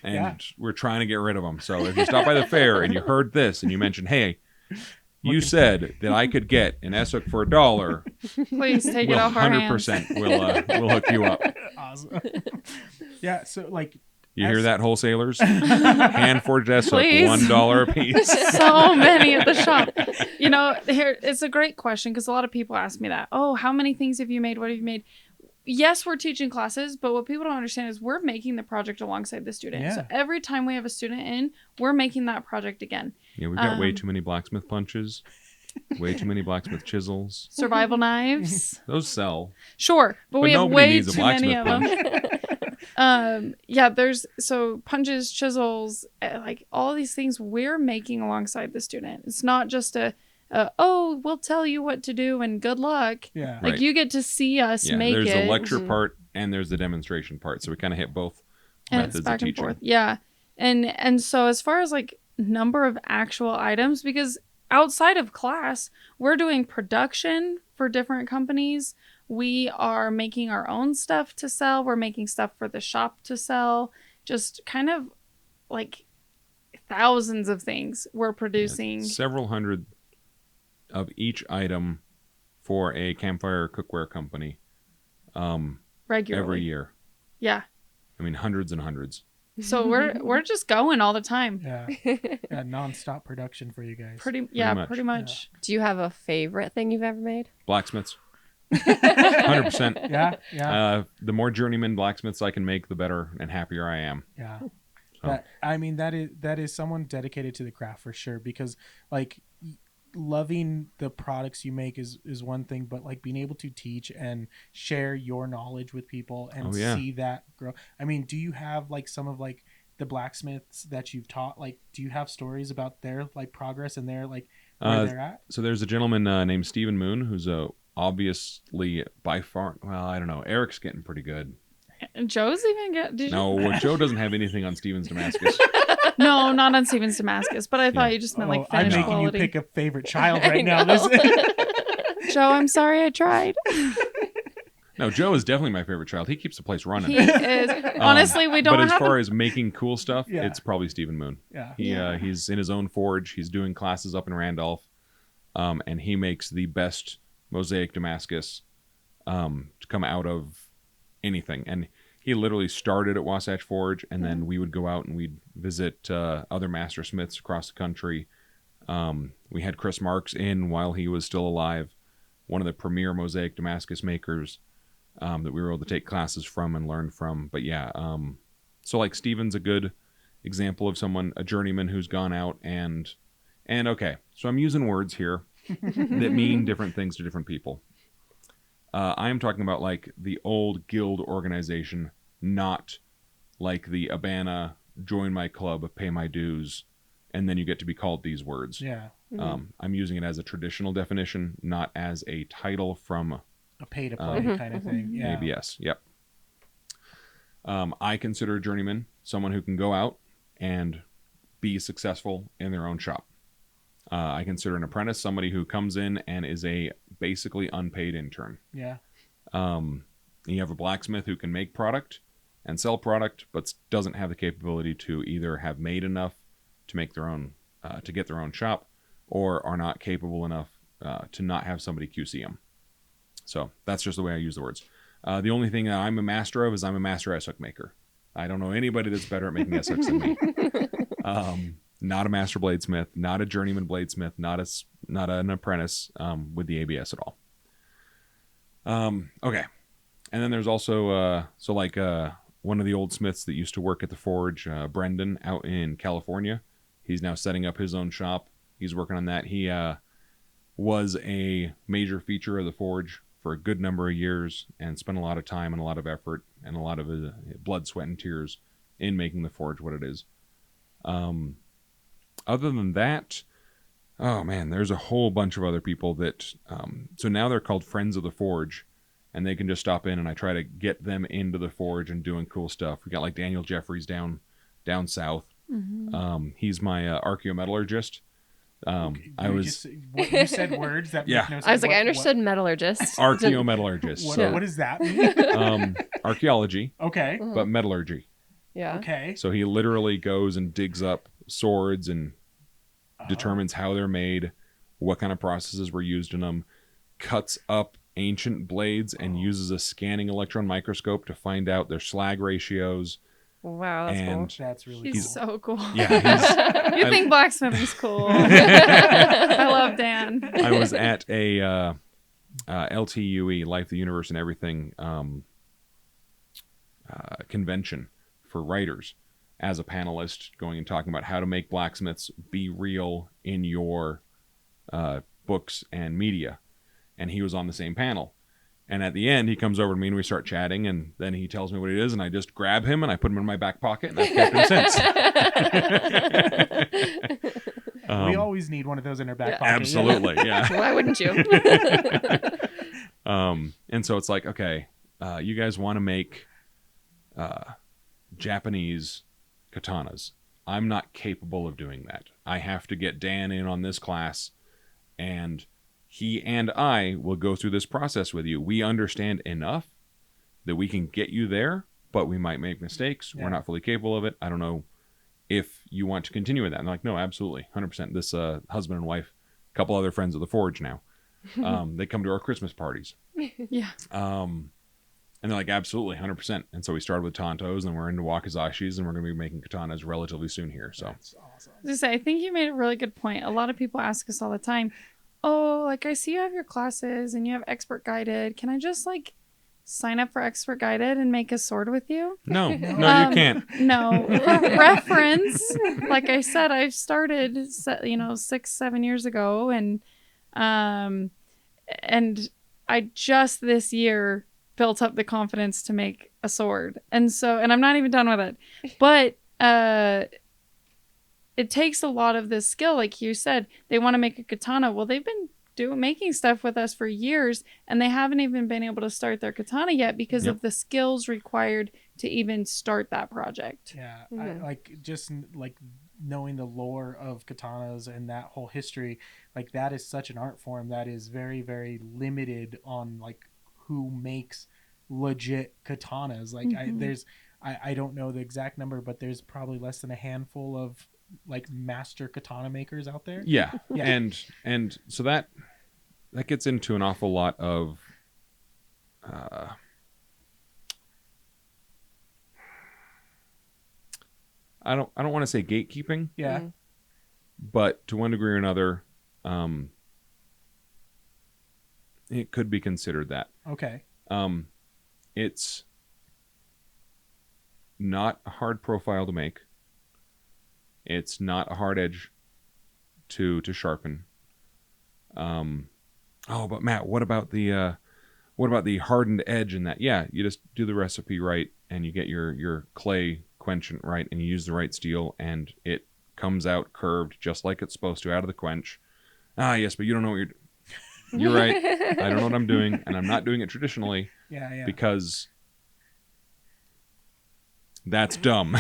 And we're trying to get rid of them. So if you stop by the fair and you heard this and you mentioned, hey, you said that I could get an S-hook for $1, Please take we'll it off our hands. 100% we'll hook you up. Awesome. Yeah, so You hear that, wholesalers? Hand forged S-hook, Please. $1 a piece. So many at the shop. Here it's a great question because a lot of people ask me that. Oh, how many things have you made? What have you made? Yes, we're teaching classes, but what people don't understand is we're making the project alongside the student. Yeah. So every time we have a student in, we're making that project again. Yeah, we've got way too many blacksmith punches. Way too many blacksmith chisels. Survival knives. Those sell. Sure, but we have nobody way needs a too many of blacksmith them. Yeah, there's punches, chisels, like all these things we're making alongside the student. It's not just we'll tell you what to do and good luck. Yeah. Like Right. you get to see us make there's it. the lecture part and there's the demonstration part. So we kind of hit both And methods it's back of and teaching. forth. Yeah. And so as far as like number of actual items, because outside of class, we're doing production for different companies. We are making our own stuff to sell. We're making stuff for the shop to sell. Just kind of like thousands of things we're producing. Several hundred of each item for a campfire cookware company Regularly. every year. Yeah. I mean, hundreds and hundreds. So we're just going all the time. Yeah. Non-stop production for you guys. Pretty much. much. Do you have a favorite thing you've ever made? Blacksmiths. 100%. Yeah. The more journeyman blacksmiths I can make, the better and happier I am. Yeah. So. That is someone dedicated to the craft for sure, because like loving the products you make is one thing, but like being able to teach and share your knowledge with people and see that grow. I mean, do you have like some of like the blacksmiths that you've taught? Like, do you have stories about their like progress and their like where they're at? So there's a gentleman named Stephen Moon who's obviously by far, well, I don't know. Eric's getting pretty good. And Joe's even No, Joe doesn't have anything on Stevens Damascus. No, not on Stevens Damascus, but I thought you just meant like I'm finished making quality. you pick a favorite child right now. Joe, I'm sorry I tried. No, Joe is definitely my favorite child. He keeps the place running. He is. Honestly, we don't But as have far as making cool stuff, Yeah. it's probably Stephen Moon. Yeah. He's in his own forge. He's doing classes up in Randolph, and he makes the best mosaic Damascus to come out of anything. And he literally started at Wasatch Forge, and then we would go out and we'd visit other master smiths across the country. We had Chris Marks in while he was still alive, one of the premier mosaic Damascus makers that we were able to take classes from and learn from. But yeah, so like Steven's a good example of someone, a journeyman who's gone out and okay, so I'm using words here that mean different things to different people. I am talking about like the old guild organization, not like the Abana, join my club, pay my dues, and then you get to be called these words. Yeah. I'm using it as a traditional definition, not as a title from A pay to play kind of thing. Yeah. ABS. Yep. I consider a journeyman someone who can go out and be successful in their own shop. I consider an apprentice somebody who comes in and is a basically unpaid intern. Yeah. You have a blacksmith who can make product and sell product, but doesn't have the capability to either have made enough to make their own, to get their own shop, or are not capable enough to not have somebody QC them. So that's just the way I use the words. The only thing that I'm a master of is I'm a master S-hook maker. I don't know anybody that's better at making S-hooks than me. Not a master bladesmith, not a journeyman bladesmith, not an apprentice with the ABS at all. Okay. And then there's also, one of the old smiths that used to work at the forge, Brendan, out in California. He's now setting up his own shop. He's working on that. He was a major feature of the forge for a good number of years and spent a lot of time and a lot of effort and a lot of blood, sweat, and tears in making the forge what it is. Other than that, oh man, there's a whole bunch of other people that, so now they're called Friends of the Forge, and they can just stop in and I try to get them into the forge and doing cool stuff. We got like Daniel Jeffries down south. Mm-hmm. He's my archaeometallurgist. You said words that Yeah. make no sense. I was like, I understood metallurgist. Archaeometallurgist. What does that mean? Archaeology, Okay. but metallurgy. Yeah. Okay. So he literally goes and digs up swords and determines how they're made, what kind of processes were used in them, cuts up ancient blades and uses a scanning electron microscope to find out their slag ratios. Wow, that's And cool. That's really He's cool. so cool. Yeah, You think blacksmithing's cool. I love Dan. I was at a LTUE, Life, the Universe, and Everything convention for writers as a panelist, going and talking about how to make blacksmiths be real in your books and media, and he was on the same panel. And at the end, he comes over to me and we start chatting, and then he tells me what it is, and I just grab him and I put him in my back pocket, and I've kept him since. We always need one of those in our back pocket. Absolutely, yeah. Why wouldn't you? And so it's like, okay, you guys want to make Japanese katanas. I'm not capable of doing that. I have to get Dan in on this class, and he and I will go through this process with you. We understand enough that we can get you there, but we might make mistakes. Yeah. We're not fully capable of it. I don't know if you want to continue with that. And they're like, no, absolutely, 100%. This husband and wife, a couple other friends of the Forge now, they come to our Christmas parties. Yeah. And they're like, absolutely, 100%. And so we started with Tontos, and we're into Wakizashis, and we're going to be making katanas relatively soon here. So That's awesome. I think you made a really good point. A lot of people ask us all the time, oh, like I see you have your classes and you have expert guided. Can I just like sign up for expert guided and make a sword with you? No, you can't. No. Reference, like I said, I've started, 6-7 years ago, and I just this year built up the confidence to make a sword. And I'm not even done with it. But it takes a lot of this skill. Like you said, they want to make a katana. Well, they've been making stuff with us for years, and they haven't even been able to start their katana yet because of the skills required to even start that project. Yeah. I knowing the lore of katanas and that whole history, like that is such an art form that is very, very limited on like who makes legit katanas. Like I don't know the exact number, but there's probably less than a handful of like master katana makers out there. Yeah. And so that gets into an awful lot of I don't want to say gatekeeping. Yeah. But to one degree or another, it could be considered that. Okay. It's not a hard profile to make. It's not a hard edge to sharpen. But Matt, what about the hardened edge in that? Yeah, you just do the recipe right, and you get your clay quenchant right, and you use the right steel, and it comes out curved just like it's supposed to out of the quench. Yes, but you don't know what you're doing. You're right. I don't know what I'm doing, and I'm not doing it traditionally. Yeah. Because that's dumb.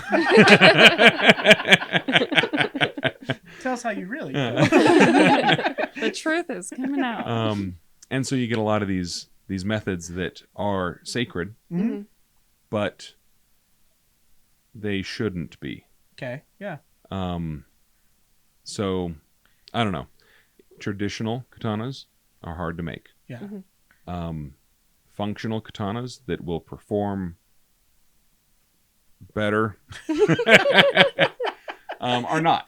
Tell us how you really feel. The truth is coming out. And so you get a lot of these methods that are sacred, but they shouldn't be. Okay. Yeah. So I don't know. Traditional katanas are hard to make. Yeah. Functional katanas that will perform better are not,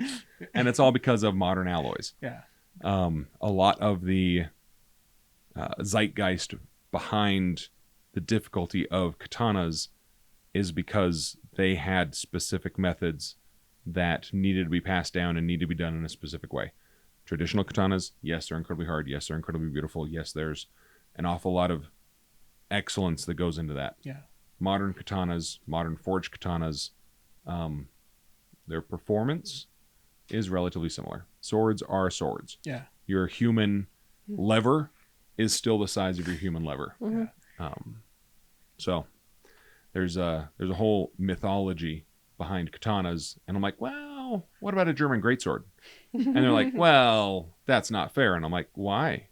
and it's all because of modern alloys. Yeah. A lot of the zeitgeist behind the difficulty of katanas is because they had specific methods that needed to be passed down and needed to be done in a specific way. Traditional katanas, yes, they're incredibly hard. Yes, they're incredibly beautiful. Yes, there's an awful lot of excellence that goes into that. Yeah. Modern katanas, modern forged katanas, their performance is relatively similar. Swords are swords. Yeah. Your human lever is still the size of your human lever. So there's a whole mythology behind katanas, and I'm like, well, what about a German greatsword? And they're like, well, that's not fair. And I'm like, why?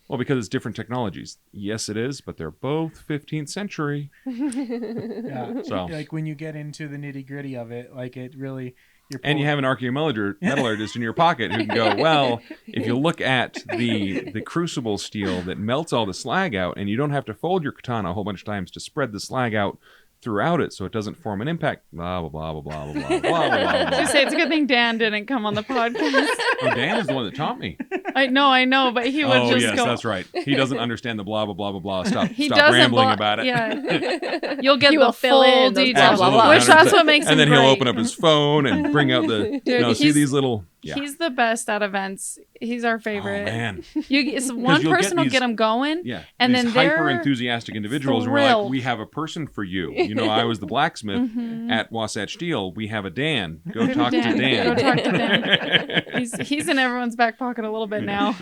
Well, because it's different technologies. Yes, it is, but they're both 15th century. Yeah. So, like when you get into the nitty gritty of it, like it really. And you have an archaeometallurgist in your pocket who can go, well, if you look at the crucible steel that melts all the slag out, and you don't have to fold your katana a whole bunch of times to spread the slag out throughout it so it doesn't form an impact, blah, blah, blah, blah, blah, blah, blah, blah, blah, blah. Just say it's a good thing Dan didn't come on the podcast. Oh, Dan is the one that taught me. I know, but he would Oh just yes, go. that's right. He doesn't understand the blah blah blah blah blah stuff. He Stop doesn't rambling blah- about it. Yeah, you'll get He the will fill full in those details, blah, blah, blah. which that's 100%. what makes him And then he'll great. open up his phone and bring out the Dude, see he's- these little. Yeah. He's the best at events. He's our Oh favorite. man. It's one you'll get person will these- get him going. Yeah. And these then they're hyper enthusiastic individuals, and we're like, thrilled. we have a person for you. You know, I was the blacksmith Mhm. at Wasatch Steel. We have a Dan. Go talk to Dan. Dan. Go talk to Dan. He's in everyone's back pocket a little bit now.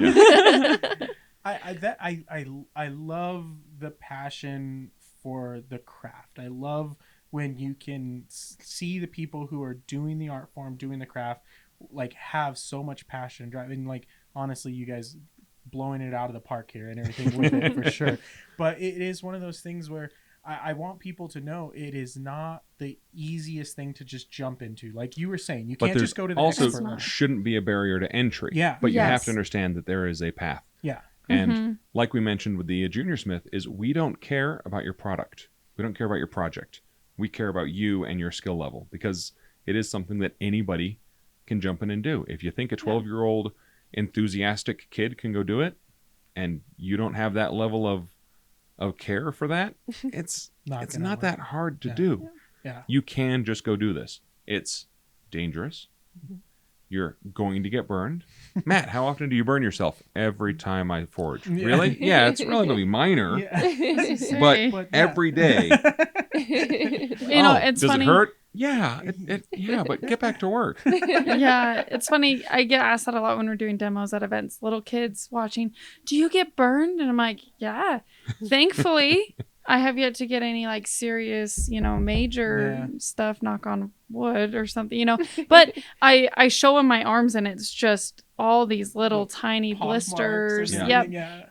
I love the passion for the craft. I love when you can see the people who are doing the art form, doing the craft, like have so much passion, drive, and like honestly, you guys blowing it out of the park here and everything with it for sure. But it is one of those things where I want people to know it is not the easiest thing to just jump into. Like you were saying, you But can't there just go to the also expert level. shouldn't be a barrier to entry. Yeah. But you have Yes. to understand that there is a path. Yeah. And Mhm. like we mentioned with the junior smith, is we don't care about your product. We don't care about your project. We care about you and your skill level, because it is something that anybody can jump in and do. If you think a 12-year-old enthusiastic kid can go do it, and you don't have that level of care for that, it's Not not that hard to Yeah. do. Yeah. You can just go do this. It's dangerous. You're going to get burned. Matt, how often do you burn yourself? Every time I forge. Yeah. Really? Yeah, it's relatively minor, Yeah. Hey. but every day. You know, it's does funny. it hurt? Yeah, yeah, but get back to work. Yeah, it's funny. I get asked that a lot when we're doing demos at events. Little kids watching, do you get burned? And I'm like, yeah. Thankfully, I have yet to get any like serious, major stuff, knock on wood or something, But I show them my arms and it's just all these little tiny Paw marks and blisters. Yeah. Yep. everything, yeah.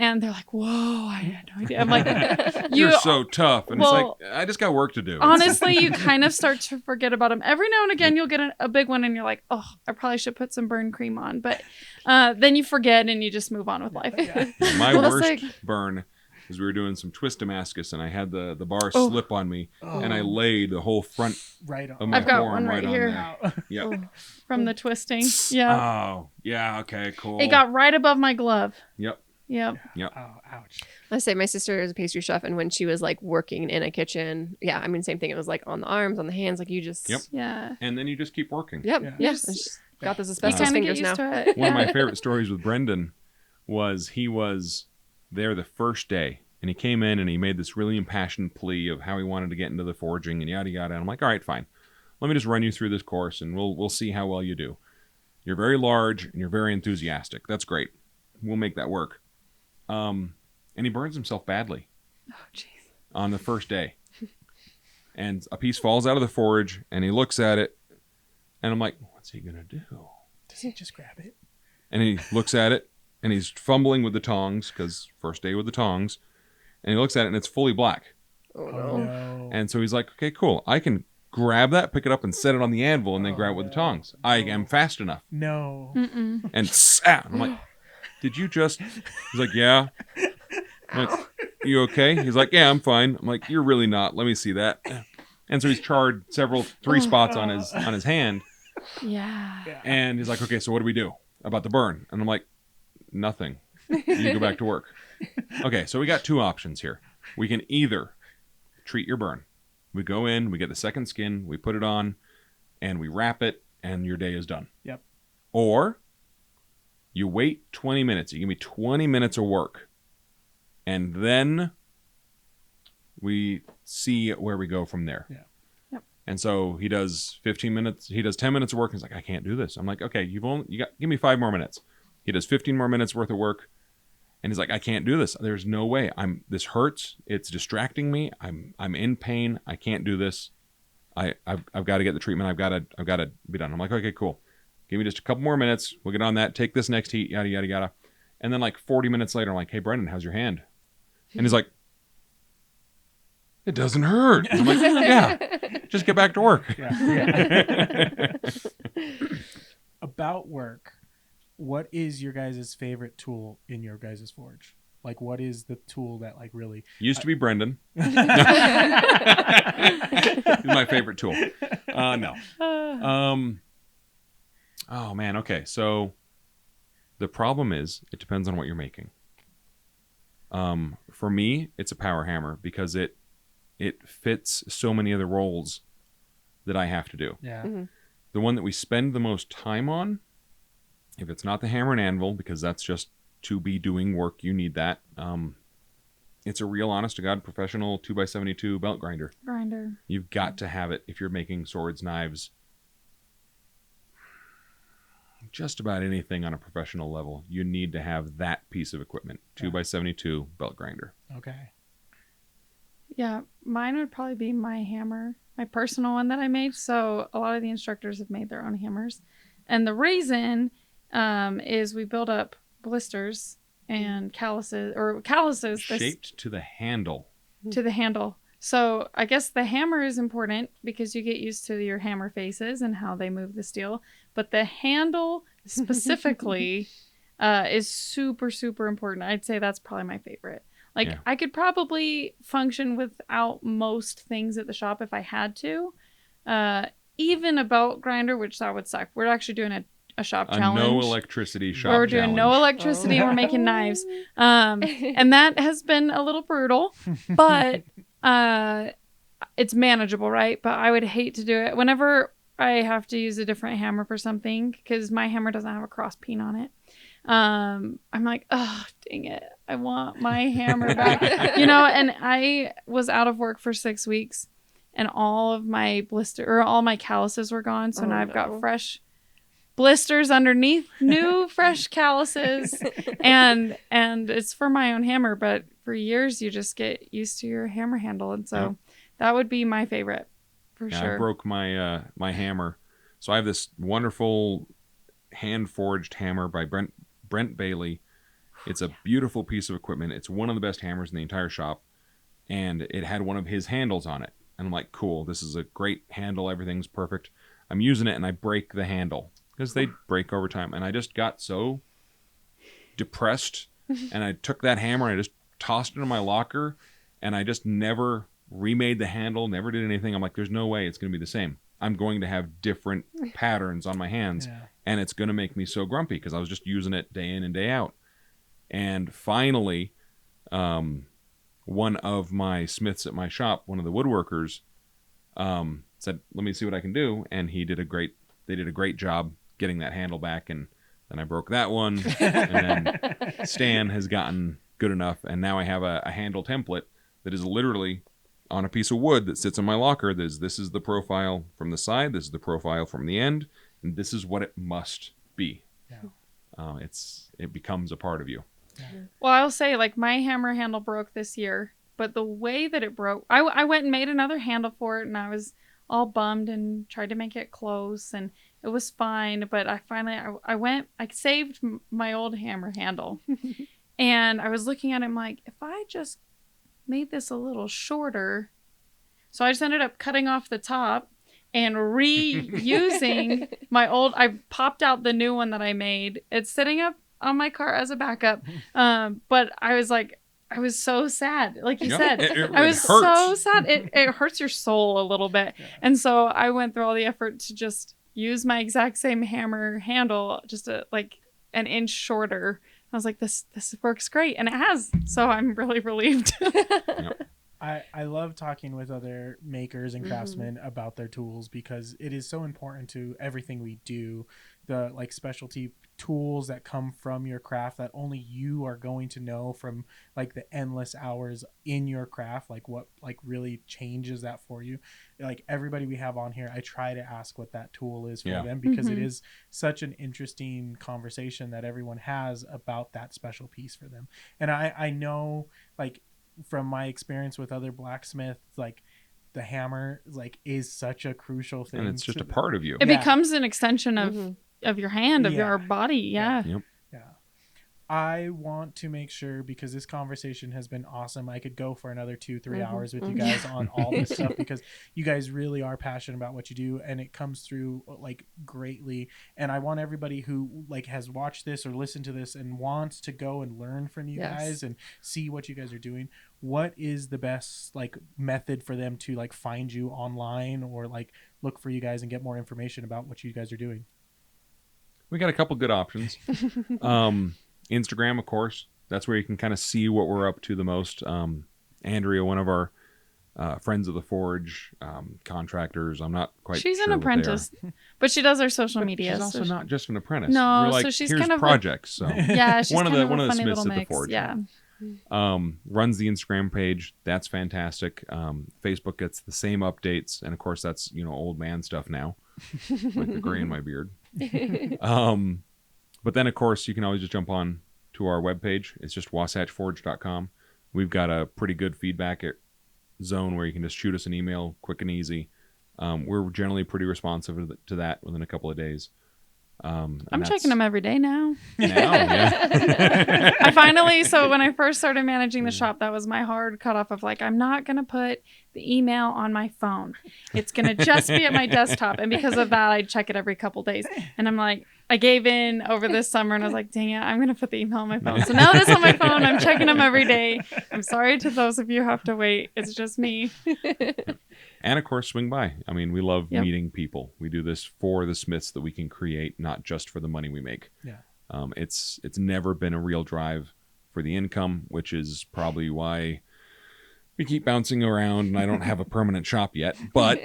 And they're like, whoa, I had no idea. I'm like, You're so tough. And well, it's like, I just got work to do. honestly, you kind of start to forget about them. Every now and again, you'll get a big one and you're like, oh, I probably should put some burn cream on. But then you forget and you just move on with life. Yeah. My Well, that's worst like- burn is we were doing some twist Damascus, and I had the bar Oh. slip on me, and I Oh, laid the whole front right on. of my I've got forearm one right on here. there. Wow. Yep. Oh, from the twisting. Yeah. Oh, yeah, okay, cool. It got right above my glove. Yep. Yep. Oh, ouch. I say my sister is a pastry chef, and when she was like working in a kitchen, yeah, I mean, same thing. It was like on the arms, on the hands, like you just, Yep. Yeah. And then you just keep working. yep, Yeah. yeah. Just- I just got those You asbestos kind of fingers get used now. to it. One of my Yeah. favorite stories with Brendan was he was there the first day, and he came in and he made this really impassioned plea of how he wanted to get into the forging and yada yada. And I'm like, all right, fine. Let me just run you through this course, and we'll see how well you do. You're very large and you're very enthusiastic. That's great. We'll make that work. And he burns himself badly Oh, jeez. on the first day. And a piece falls out of the forge, and he looks at it, and I'm like, what's he gonna do? Does he just grab it? And he looks at it, and he's fumbling with the tongs, because first day with the tongs, and he looks at it, and it's fully black. Oh, Oh, no. no. And so he's like, okay, cool. I can grab that, pick it up, and set it on the anvil, and then grab it with the tongs. I am fast enough. No. Mm-mm. And I'm like, did you just... He's like, yeah. I'm like, you okay? He's like, yeah, I'm fine. I'm like, you're really not. Let me see that. And so he's charred three spots on his hand. Yeah. Yeah. And he's like, okay, so what do we do about the burn? And I'm like, nothing. You go back to work. Okay, so we got two options here. We can either treat your burn. We go in, we get the second skin, we put it on, and we wrap it, and your day is done. Yep. Or you wait 20 minutes. You give me 20 minutes of work. And then we see where we go from there. Yeah. Yep. And so he does 15 minutes. He does 10 minutes of work. And he's like, I can't do this. I'm like, okay, give me 5 more minutes. He does 15 more minutes worth of work. And he's like, I can't do this. There's no way. This hurts. It's distracting me. I'm in pain. I can't do this. I've got to get the treatment. I've got to be done. I'm like, okay, cool. Give me just a couple more minutes. We'll get on that. Take this next heat. Yada yada yada. And then like 40 minutes later, I'm like, hey Brendan, how's your hand? And he's like, it doesn't hurt. I'm like, yeah, just get back to work. Yeah. About work, what is your guys' favorite tool in your guys' forge? Like, what is the tool that like really Used to be Brendan. He's my favorite tool. No. Oh man. Okay. So The problem is, it depends on what you're making. For me, it's a power hammer because it fits so many other roles that I have to do. Yeah. Mm-hmm. The one that we spend the most time on, if it's not the hammer and anvil, because that's just to be doing work, you need that. It's a real honest-to-God professional 2x72 belt grinder. You've got to have it if you're making swords, knives, just about anything on a professional level. You need to have that piece of equipment, 2x72 belt grinder. Okay. Yeah, mine would probably be my hammer, my personal one that I made. So a lot of the instructors have made their own hammers. And the reason is we build up blisters and calluses Shaped to the handle. to the handle. So I guess the hammer is important because you get used to your hammer faces and how they move the steel. But the handle specifically is super, super important. I'd say that's probably my favorite. Like, Yeah. I could probably function without most things at the shop if I had to. Even a belt grinder, which that would suck. We're actually doing a shop A challenge. no electricity shop We're doing no challenge. electricity. We're making knives. And that has been a little brutal, but it's manageable, right? But I would hate to do it whenever I have to use a different hammer for something because my hammer doesn't have a cross peen on it. I'm like, oh, dang it. I want my hammer back. And I was out of work for 6 weeks and all of my all my calluses were gone. So now I've got fresh blisters underneath new fresh calluses and it's for my own hammer, but for years you just get used to your hammer handle, and so that would be my favorite for sure. I broke my my hammer, so I have this wonderful hand forged hammer by Brent Bailey. It's a beautiful piece of equipment. It's one of the best hammers in the entire shop, and it had one of his handles on it, and I'm like, cool, this is a great handle, everything's perfect. I'm using it and I break the handle because they break over time, and I just got so depressed and I took that hammer and I just tossed it in my locker, and I just never remade the handle, never did anything. I'm like, there's no way it's going to be the same. I'm going to have different patterns on my hands, and it's going to make me so grumpy because I was just using it day in and day out. And finally, one of my smiths at my shop, one of the woodworkers, said, let me see what I can do. And they did a great job getting that handle back. And then I broke that one. And then Stan has gotten good enough. And now I have a handle template that is literally on a piece of wood that sits in my locker. This is the profile from the side. This is the profile from the end. And this is what it must be. Yeah. It becomes a part of you. Yeah. Well, I'll say, like, my hammer handle broke this year, but the way that it broke, I went and made another handle for it, and I was all bummed and tried to make it close, and it was fine. But I finally, I saved my old hammer handle, and I was looking at it, I'm like, if I just made this a little shorter, so I just ended up cutting off the top and reusing my old. I popped out the new one that I made. It's sitting up on my car as a backup. But I was like, I was so sad. Like you said, I was so sad. It hurts your soul a little bit. Yeah. And so I went through all the effort to just use my exact same hammer handle, just like an inch shorter. I was like, this works great. And it has. So I'm really relieved. I love talking with other makers and craftsmen about their tools because it is so important to everything we do. The like specialty tools that come from your craft that only you are going to know from like the endless hours in your craft, like what like really changes that for you. Like everybody we have on here, I try to ask what that tool is for them because it is such an interesting conversation that everyone has about that special piece for them. And I know, like, from my experience with other blacksmiths, like the hammer like is such a crucial thing, and it's just a part of you. It becomes an extension of your hand, of your body. Yeah. I want to make sure, because this conversation has been awesome, I could go for another 2-3 hours with you guys on all this stuff because you guys really are passionate about what you do, and it comes through like greatly. And I want everybody who like has watched this or listened to this and wants to go and learn from you guys and see what you guys are doing. What is the best like method for them to like find you online or like look for you guys and get more information about what you guys are doing? we got a couple good options. Instagram, of course. That's where you can kind of see what we're up to the most. Andrea, one of our friends of the Forge, contractors. I'm not quite She's sure an what they are. apprentice, but she does our social But media. she's also so not just an apprentice. No, We're like, so she's here's kind of projects. So yeah, she's one of kind the a funny Smiths little at the mix. Forge. Yeah. Runs the Instagram page. That's fantastic. Facebook gets the same updates, and of course that's old man stuff now, like the gray in my beard. But then of course you can always just jump on to our webpage. It's just wasatchforge.com. We've got a pretty good feedback zone where you can just shoot us an email, quick and easy. We're generally pretty responsive to that within a couple of days. I'm checking them every day now. Yeah. I finally, so when I first started managing the shop, that was my hard cutoff of like, I'm not going to put the email on my phone. It's going to just be at my desktop. And because of that, I check it every couple days. And I'm like, I gave in over this summer and I was like, dang it, I'm going to put the email on my phone. So now it is on my phone. I'm checking them every day. I'm sorry to those of you who have to wait. It's just me. And of course, swing by. I mean, we love Yep. meeting people. We do this for the Smiths that we can create, not just for the money we make. Yeah. It's never been a real drive for the income, which is probably why we keep bouncing around and I don't have a permanent shop yet. But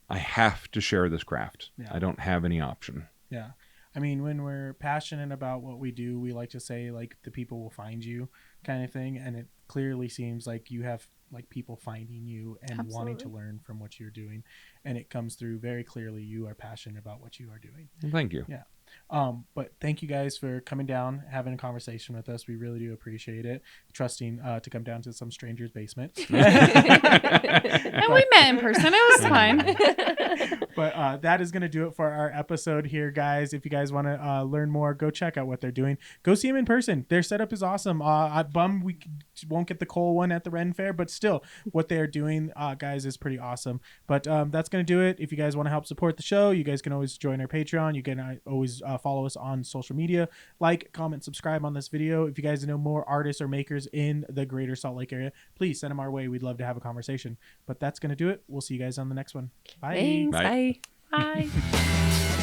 I have to share this craft. Yeah. I don't have any option. Yeah. I mean, when we're passionate about what we do, we like to say, like, the people will find you kind of thing. And it clearly seems like you have, like, people finding you and wanting to Absolutely. learn from what you're doing. And it comes through very clearly. You are passionate about what you are doing. Well, thank you. Yeah. But thank you guys for coming down, having a conversation with us. We really do appreciate it. Trusting to come down to some stranger's basement. And we met in person. It was fine. But that is going to do it for our episode here, guys. If you guys want to learn more, go check out what they're doing. Go see them in person. Their setup is awesome. I'm bummed we won't get the Cole one at the Ren Fair, but still, what they're doing, guys, is pretty awesome. But that's going to do it. If you guys want to help support the show, you guys can always join our Patreon. You can always follow us on social media. Like, comment, subscribe on this video. If you guys know more artists or makers in the greater Salt Lake area, please send them our way. We'd love to have a conversation. But that's going to do it. We'll see you guys on the next one. Bye. Thanks. Bye. Bye. Bye.